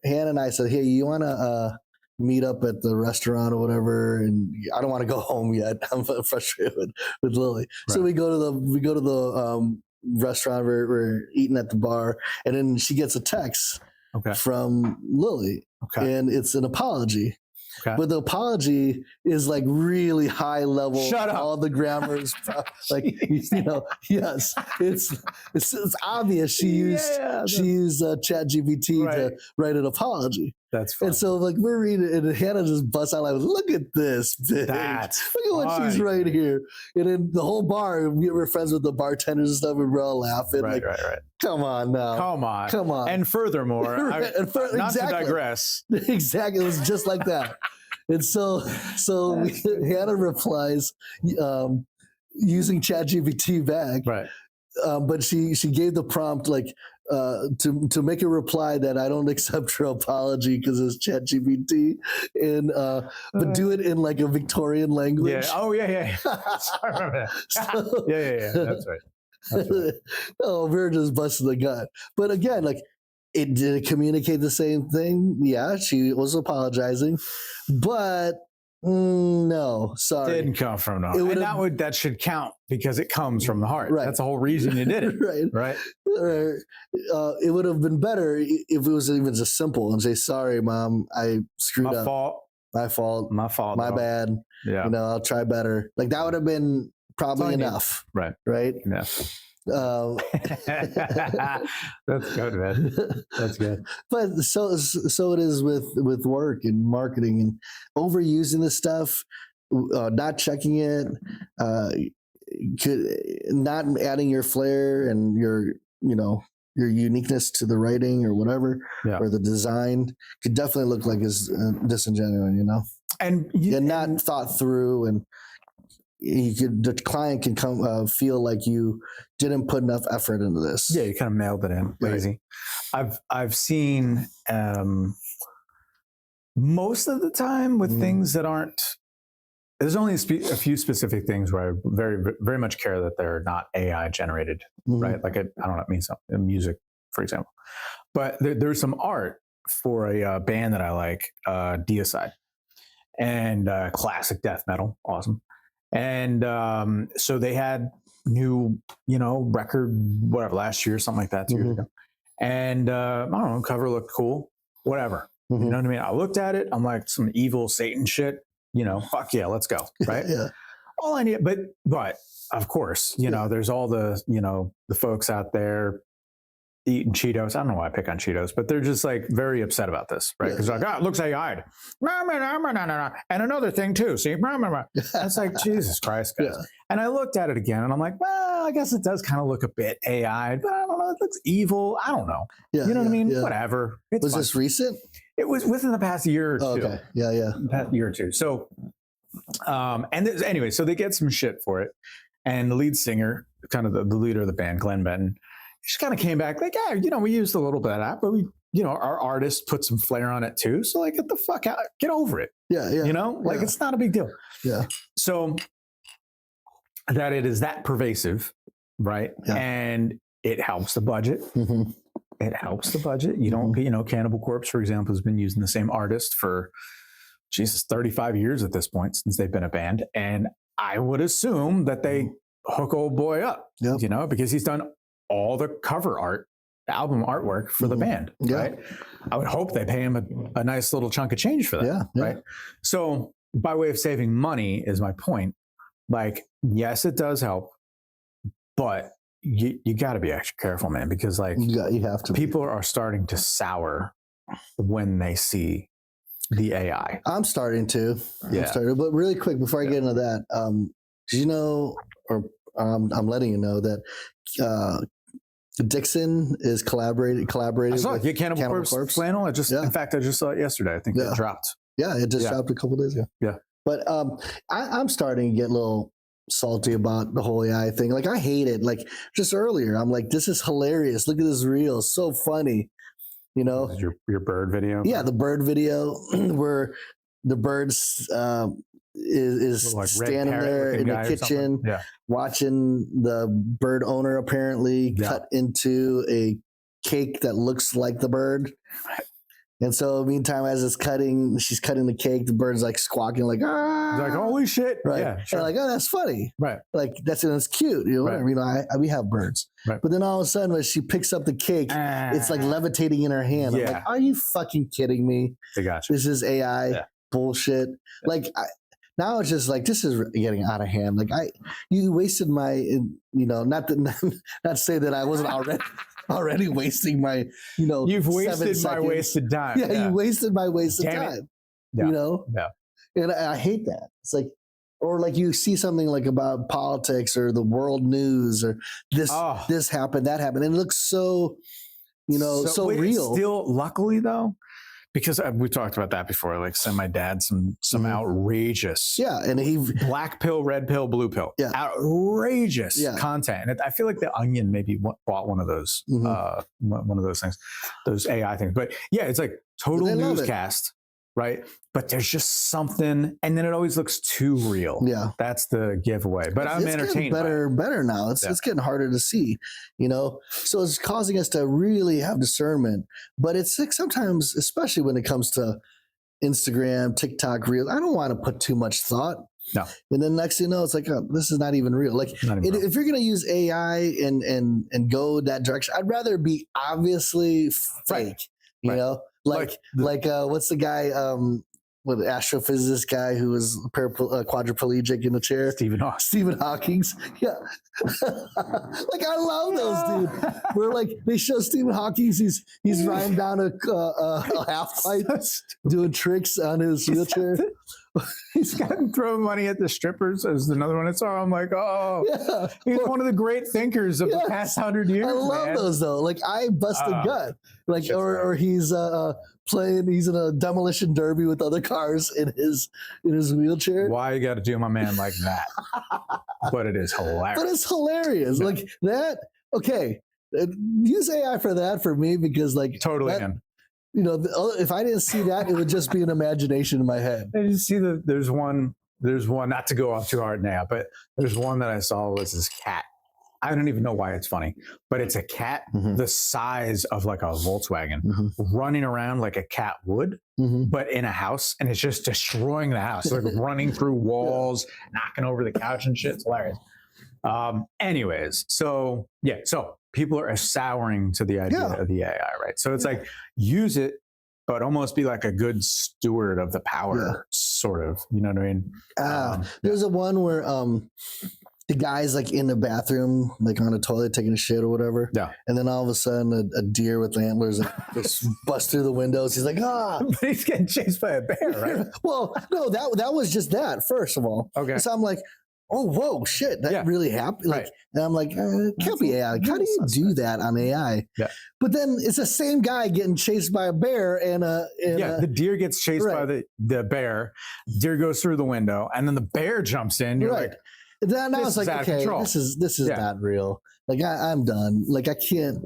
Hannah and I said, hey, you want to meet up at the restaurant or whatever? And I don't want to go home yet. I'm frustrated with Lily. Right. So we go to the restaurant, we're eating at the bar, and then she gets a text from Lily, and it's an apology. But the apology is like really high level. Shut up. All the grammars, like yes, it's obvious she used ChatGPT to write an apology. That's funny. And so like we're reading it, and Hannah just busts out like, look at this bitch. Look at what she's right here. And then the whole bar, we were friends with the bartenders and stuff, and we're all laughing. Right. Come on now. Come on. And furthermore, not to digress. Exactly. It was just like that. And so Hannah replies using ChatGPT back. Right. But she gave the prompt like to make a reply that I don't accept her apology because it's ChatGPT, and but do it in like a Victorian language. Yeah. Oh yeah. I remember that. Yeah. That's right. Oh, we're just busting the gut. But again, like, did it communicate the same thing? Yeah, she was apologizing, but No, sorry. Didn't come from the heart. And that should count because it comes from the heart. Right. That's the whole reason you did it. Right. It would have been better if it was even just simple and say, sorry, Mom, I screwed up. My fault. My bad. Yeah. I'll try better. Like that would have been probably enough. Right. Yeah. That's good, man. That's good. But so it is with work and marketing and overusing the stuff, not checking it, not adding your flair and your uniqueness to the writing or whatever, or the design could definitely look like it's disingenuous, and not thought through, and the client can come feel like you didn't put enough effort into this. Yeah, you kind of mailed it in. Lazy. Right. I've seen most of the time with things that aren't. There's only a few specific things where I very, very much care that they're not AI generated, right? Like I don't know, it means something. Music, for example. But there's some art for a band that I like, Deicide, and classic death metal, awesome. And so they had new, record, whatever, last year, something like that, 2 years ago. And I don't know, cover looked cool, whatever. You know what I mean? I looked at it, I'm like, some evil Satan shit. Fuck yeah, let's go, right? Yeah. All I need, but of course, there's all the, the folks out there eating Cheetos. I don't know why I pick on Cheetos, but they're just like very upset about this, right? Because it looks AI. And another thing too, see? It's like, Jesus Christ, guys. Yeah. And I looked at it again and I'm like, well, I guess it does kind of look a bit AI, but I don't know, it looks evil. I don't know. Yeah, what I mean? Yeah. Whatever. Was fun. This recent? It was within the past year or two. Okay. Yeah. Past year or two. So, anyway, so they get some shit for it. And the lead singer, kind of the leader of the band, Glenn Benton, she kind of came back like, yeah, we used a little bit of that, but we, our artist put some flair on it too. So like, get the fuck out, get over it. Yeah. It's not a big deal. Yeah. So that it is that pervasive, right? Yeah. And it helps the budget. It helps the budget. You don't, Cannibal Corpse, for example, has been using the same artist for, 35 years at this point since they've been a band. And I would assume that they hook old boy up, because he's done all the cover art, album artwork for the band, right? I would hope they pay him a nice little chunk of change for that, right? So by way of saving money is my point. Like, yes, it does help, but you got to be extra careful, man, because like you have to. People are starting to sour when they see the AI. I'm starting to. But really quick before I get into that, did you know, or I'm letting you know that Dixon is collaborated I saw with it. Cannibal Corpse flannel. In fact, I just saw it yesterday. I think it dropped. Yeah, it just dropped a couple days ago. Yeah. But I'm starting to get a little salty about the whole AI thing. Like, I hate it. Like, just earlier, I'm like, this is hilarious. Look at this reel. It's so funny. Your bird video? Yeah, the bird video where the birds is like standing there in the kitchen watching the bird owner apparently cut into a cake that looks like the bird. And so meantime, as she's cutting the cake, the bird's like squawking like, ah. It's like, holy shit. Right. Yeah, sure. And like, oh, that's funny. Right. Like, that's cute. Whatever. We have birds. Right. But then all of a sudden, when she picks up the cake, it's like levitating in her hand. I'm like, are you fucking kidding me? I got you. This is AI bullshit. Yeah. Like, now it's just like, this is getting out of hand. Like, you wasted my, not to say that I wasn't already wasting my, you've wasted my wasted time. Yeah, you wasted my wasted time. Yeah. Yeah. And I hate that. It's like, or like you see something like about politics or the world news or this happened, that happened. And it looks so, so real. Still, luckily though, because we talked about that before, like send my dad some outrageous, and he black pill, red pill, blue pill, outrageous content. And I feel like the Onion maybe bought one of those, one of those things, those AI things. But yeah, it's like total newscast, right? But there's just something, and then it always looks too real. Yeah, that's the giveaway. But I'm entertained. Better now. It's getting harder to see, So it's causing us to really have discernment. But it's like sometimes, especially when it comes to Instagram, TikTok, Reels. I don't want to put too much thought. No. And then next thing you know, it's like, oh, this is not even real. Like if you're going to use AI and go that direction, I'd rather be obviously fake, you know, like what's the guy, what astrophysicist guy who was quadriplegic in a chair? Stephen Hawking. Yeah. Like I love those, dude. Where like they show Stephen Hawking, he's riding down a half pipe doing tricks on his wheelchair. He's gotten throwing money at the strippers as another one I saw. I'm like, oh, he's one of the great thinkers of the past 100 years. I love those though. Like I bust a gut. Like or he's playing. He's in a demolition derby with other cars in his wheelchair. Why you got to do my man like that? But it is hilarious. But it's hilarious. Yeah. Like that. Okay, use AI for that for me because like totally. You know, if I didn't see that, it would just be an imagination in my head. I just see that there's one, not to go off too hard now, but there's one that I saw was this cat. I don't even know why it's funny, but it's a cat the size of like a Volkswagen running around like a cat would, but in a house, and it's just destroying the house, like running through walls, knocking over the couch and shit. It's hilarious. Anyways, so people are souring to the idea of the AI, right? So it's like use it, but almost be like a good steward of the power, sort of. You know what I mean? There's a one where the guy's like in the bathroom, like on a toilet taking a shit or whatever. Yeah. And then all of a sudden, a deer with antlers just busts through the windows. He's like, But he's getting chased by a bear, right? Well, no, that was just that. First of all, okay. So I'm like, oh, whoa, shit, that really happened. Like, and I'm like, it can't be AI. Like, how do you do that on AI? Yeah. But then it's the same guy getting chased by a bear the deer gets chased by the bear. Deer goes through the window, and then the bear jumps in. You're like, now it's like, okay, this is not real. Like I'm done. Like I can't.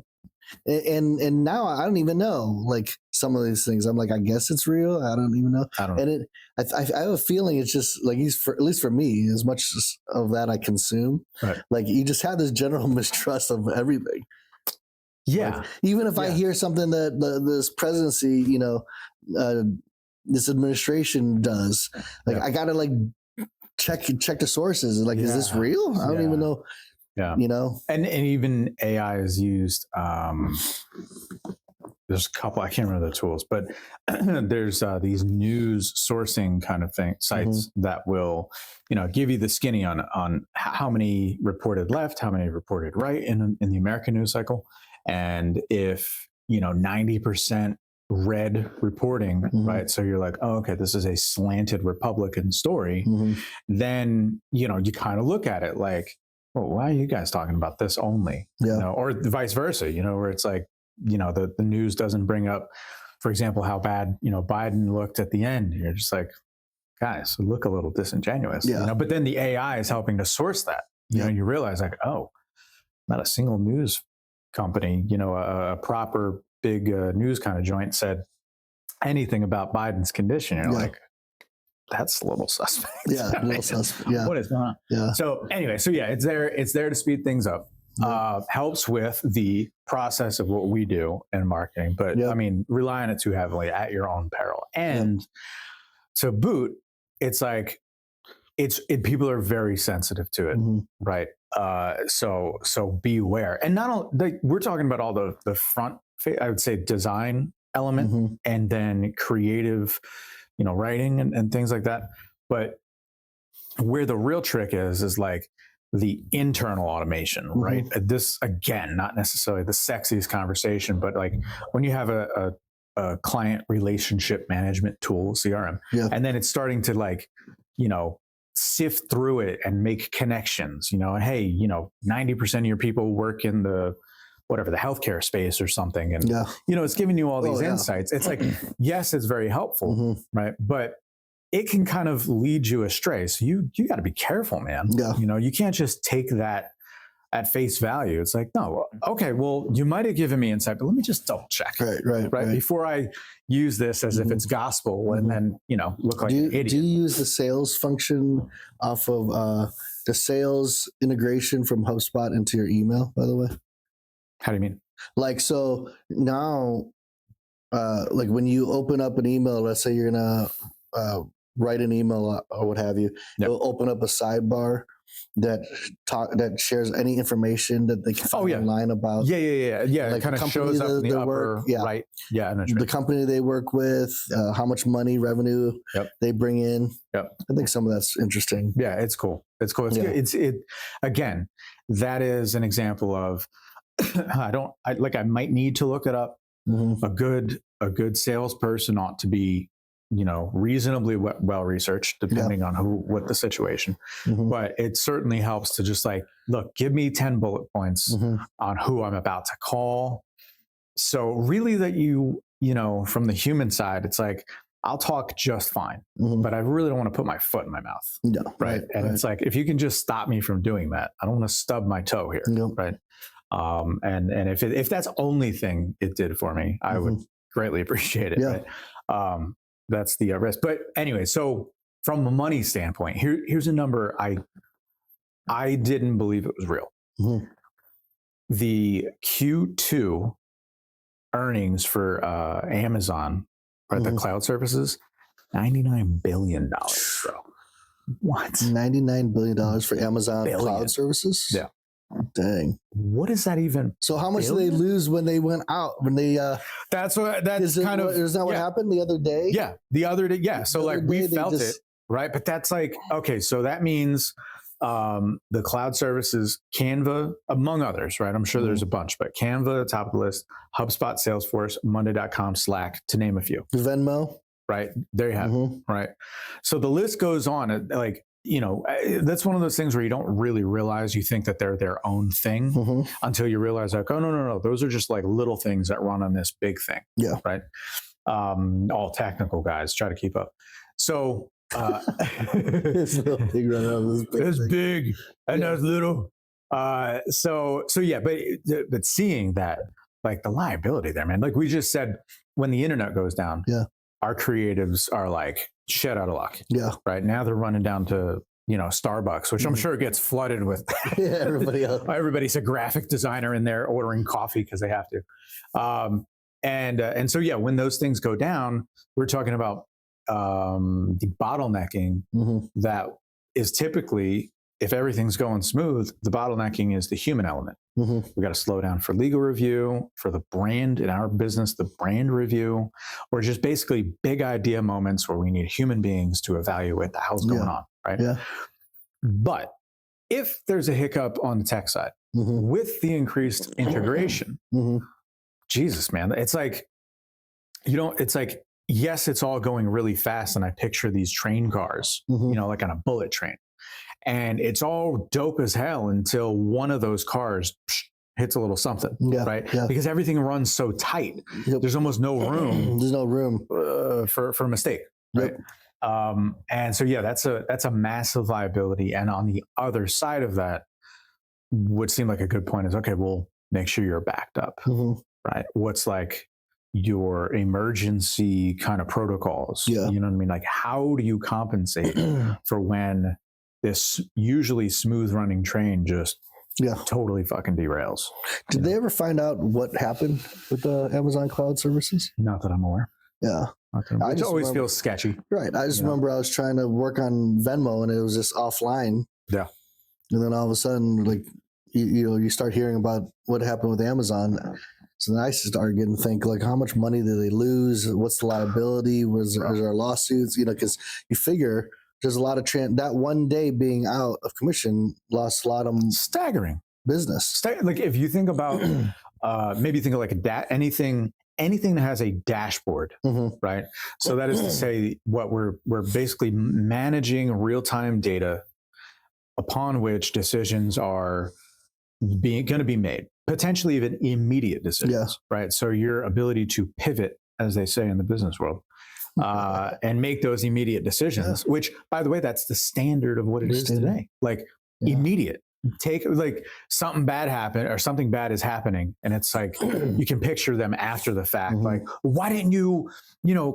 And now I don't even know like some of these things. I'm like, I guess it's real. I don't even know. And I have a feeling it's just like at least for me, as much of that I consume, like you just have this general mistrust of everything. Yeah. Like, even if I hear something that this presidency, you know, this administration does, like I gotta like check the sources. Like, is this real? I don't even know. Yeah. You know, and even AI is used. There's a couple, I can't remember the tools, but there's these news sourcing kind of sites that will, you know, give you the skinny on how many reported left, how many reported right in the American news cycle. And if, you know, 90% red reporting, right? So you're like, oh, okay, this is a slanted Republican story. Then, you know, you kind of look at it like, well, why are you guys talking about this only? Yeah. You know, or vice versa, you know, where it's like, you know, the news doesn't bring up, for example, how bad, you know, Biden looked at the end. You're just like, guys, look a little disingenuous. You know, but then the AI is helping to source that. You know, you realize like, oh, not a single news company, you know, a proper big news kind of joint said anything about Biden's condition. You're like, that's a little suspect. Yeah, a little suspect. Yeah. What is going on? Yeah. So anyway, so it's there to speed things up. Helps with the process of what we do in marketing, but I mean, rely on it too heavily at your own peril. And to boot, it's like people are very sensitive to it, right? So beware. And not only we're talking about all the front, I would say, design element, and then creative, you know, writing and things like that. But where the real trick is like the internal automation, right? This, again, not necessarily the sexiest conversation, but like when you have a client relationship management tool, CRM, and then it's starting to like, you know, sift through it and make connections, you know, and hey, you know, 90% of your people work in the healthcare space or something. And, you know, it's giving you all these insights. It's like, yes, it's very helpful, right? But it can kind of lead you astray. So you got to be careful, man. You know, you can't just take that at face value. It's like, no, okay, well, you might have given me insight, but let me just double check. Right. Before I use this as if it's gospel and then, you know, look like an idiot. Do you use the sales function off of the sales integration from HubSpot into your email, by the way? How do you mean? Like, so now like when you open up an email, let's say you're gonna write an email or what have you, it'll open up a sidebar that shares any information that they can find online about. Yeah. Like it kind of shows up in the upper right. Yeah, the company they work with, how much money, revenue they bring in. Yep. I think some of that's interesting. Yeah, it's cool. It's cool. Again, that is an example of I might need to look it up. A good salesperson ought to be, reasonably well researched, depending on what the situation. But it certainly helps to just look, give me 10 bullet points on who I'm about to call. So really that from the human side, it's like, I'll talk just fine, but I really don't want to put my foot in my mouth. Yeah, right. And it's like, if you can just stop me from doing that, I don't want to stub my toe here. Right. And if that's the only thing it did for me, I would greatly appreciate it. Yeah. Right? That's the risk. But anyway, so from a money standpoint, here's a number I didn't believe it was real. The Q2 earnings for Amazon, right, the cloud services, $99 billion, bro. What? $99 billion for Amazon cloud services? Yeah. Dang. What is that even? So how much did they lose when they went out? When they is that what happened the other day? Yeah. The other day, yeah. So we felt it, right? But that's okay, so that means the cloud services, Canva, among others, right? I'm sure there's a bunch, but Canva, top of the list, HubSpot, Salesforce, Monday.com, Slack, to name a few. Venmo. Right. There you have it. Right. So the list goes on. That's one of those things where you don't really realize, you think that they're their own thing until you realize oh, no. Those are just little things that run on this big thing. Yeah. Right. All technical guys try to keep up. So it's big right now. It's big and that's little. So yeah, but seeing that, the liability there, man, we just said, when the internet goes down, our creatives are shit out of luck. Yeah. Right now they're running down to, Starbucks, which I'm sure gets flooded with everybody else. Everybody's a graphic designer in there ordering coffee because they have to. And so, yeah, when those things go down, we're talking about the bottlenecking that is typically, if everything's going smooth, the bottlenecking is the human element. We got to slow down for legal review, for the brand in our business, the brand review, or just basically big idea moments where we need human beings to evaluate the hell's going on, right? Yeah. But if there's a hiccup on the tech side with the increased integration, Jesus, man, it's yes, it's all going really fast, and I picture these train cars, like on a bullet train. And it's all dope as hell until one of those cars hits a little something, right? Yeah. Because everything runs so tight. There's almost no room. There's no room for a mistake, right? And so, yeah, that's a massive liability. And on the other side of that, would seem like a good point is, okay, well, make sure you're backed up, right? What's your emergency kind of protocols? Yeah. You know what I mean? How do you compensate for when this usually smooth running train just totally fucking derails? Did they ever find out what happened with the Amazon cloud services? Not that I'm aware. Yeah. It always feels sketchy. Right. I just remember I was trying to work on Venmo and it was just offline. Yeah. And then all of a sudden, you start hearing about what happened with Amazon. So then I started getting to think, how much money did they lose? What's the liability? Was there lawsuits? Because you figure there's a lot of that one day being out of commission lost a lot of staggering business. If you think about maybe think of anything that has a dashboard, right? So that is to say, what we're basically managing real-time data upon which decisions are going to be made, potentially even immediate decisions, right? So your ability to pivot, as they say in the business world, and make those immediate decisions, which, by the way, that's the standard of what it is today. Immediate. Take something bad happened or something bad is happening, and it's you can picture them after the fact, why didn't you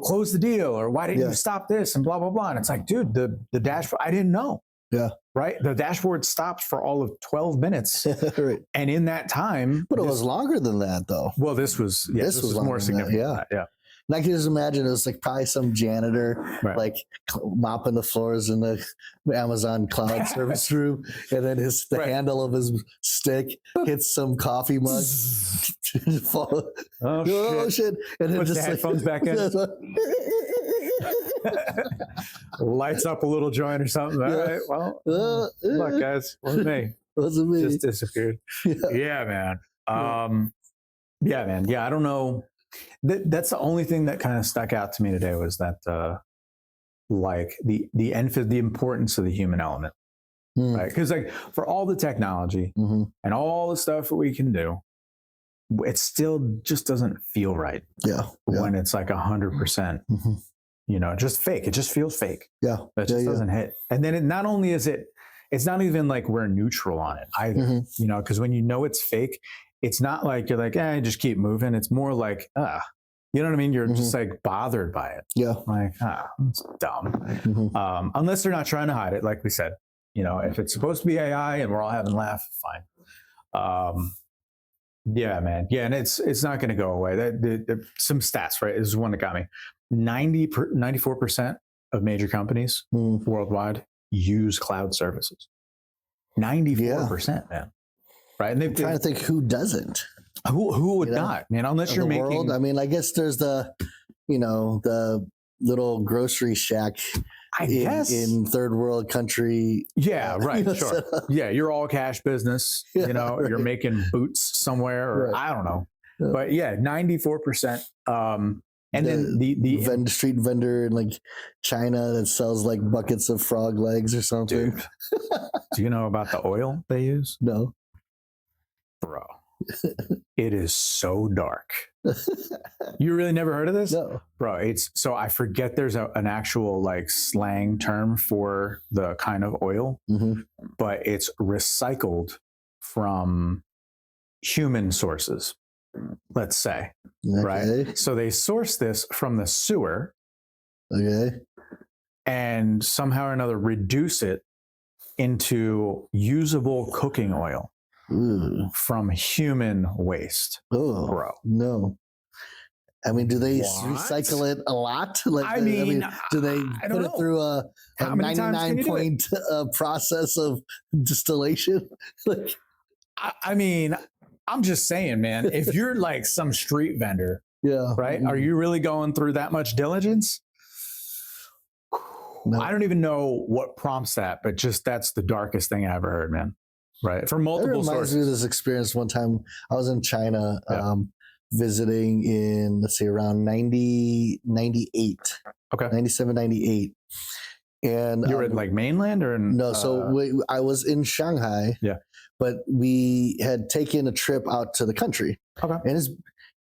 close the deal, or why didn't you stop this, and blah blah blah. And it's dude, the dashboard, I didn't know. Yeah. Right. The dashboard stopped for all of 12 minutes. Right. And in that time, but it was longer than that, though. Well, this was more significant. Yeah. And I can just imagine it was like probably some janitor like mopping the floors in the Amazon cloud service room, and then the handle of his stick hits some coffee mug. Oh shit! And then puts just the headphones back in. Lights up a little joint or something. All right, well, look, guys, wasn't me. Just disappeared. Yeah, man. Yeah, I don't know. That's the only thing that kind of stuck out to me today was that, like the importance of the human element, right? Because like for all the technology and all the stuff that we can do, it still just doesn't feel right. When it's like 100%, just fake. It just feels fake. That just doesn't hit. And then not only is it's not even like we're neutral on it either, because when it's fake, it's not like you're like, just keep moving. It's more like, you know what I mean? You're just like bothered by it. Like, it's dumb. Unless they're not trying to hide it, like we said. If it's supposed to be AI and we're all having a laugh, fine. Yeah, man. Yeah, and it's not going to go away. Some stats, right? This is one that got me. 94% of major companies worldwide use cloud services. 94%, man. Right? And I'm trying to think who doesn't. Who would not, man? Unless you're making. World? I mean, I guess there's the little grocery shack. I guess in third world country. Yeah, right. Sure. Yeah, you're all cash business. You're making boots somewhere, or I don't know. But yeah, 94%. And then the street vendor in like China that sells like buckets of frog legs or something. Dude, do you know about the oil they use? No. Bro, it is so dark. You really never heard of this? No. Bro, so I forget there's an actual like slang term for the kind of oil, but it's recycled from human sources, let's say. Right? So they source this from the sewer. And somehow or another reduce it into usable cooking oil. From human waste. Bro. No. I mean, do they recycle it a lot? Like, I mean, do they put it through a 99-point process of distillation? Like, I mean, I'm just saying, man, if you're like some street vendor, right? Are you really going through that much diligence? No. I don't even know what prompts that, but just that's the darkest thing I ever heard, man. Right. For multiple sources. It reminds me of this experience one time. I was in China visiting in, let's say, around 98. Okay. 97, 98. And you were in like mainland or in? No. So I was in Shanghai. Yeah. But we had taken a trip out to the country. Okay. And it's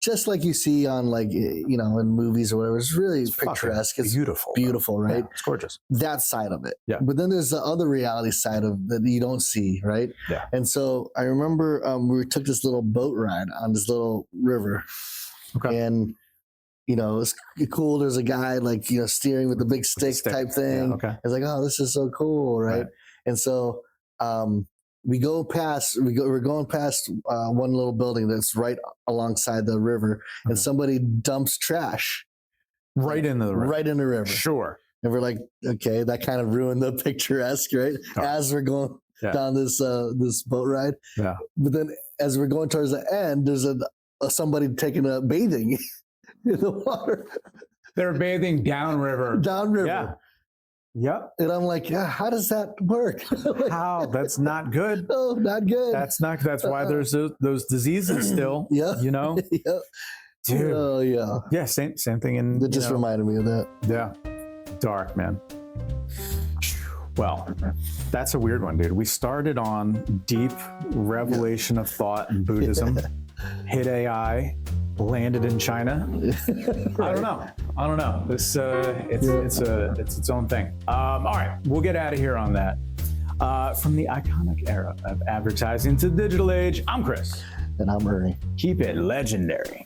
just like you see on like, in movies or whatever. It's really picturesque. It's beautiful, right? Yeah, it's gorgeous. That side of it. Yeah. But then there's the other reality side of that you don't see, right? Yeah. And so I remember we took this little boat ride on this little river. Okay. And, it's cool. There's a guy like, steering with the big stick type thing. Yeah, okay. It's like, oh, this is so cool, right? And so we're going past one little building that's right alongside the river, and somebody dumps trash right into the river. Right in the river. Sure. And we're like, okay, that kind of ruined the picturesque, right? Oh. As we're going down this boat ride. Yeah. But then as we're going towards the end, there's somebody taking a bathing in the water. They're bathing downriver. Downriver. Yeah. Yep. And I'm like, how does that work? Like, how? That's not good. Oh, not good. That's why there's those diseases still. Yeah. Yep. Dude. Oh, yeah. Yeah, same thing. And it just reminded me of that. Yeah. Dark, man. Well, that's a weird one, dude. We started on deep revelation of thought and Buddhism, hit AI, landed in China. I don't know. This it's its own thing. All right, we'll get out of here on that. From the iconic era of advertising to the digital age, I'm Chris. And I'm Ernie. Keep it legendary.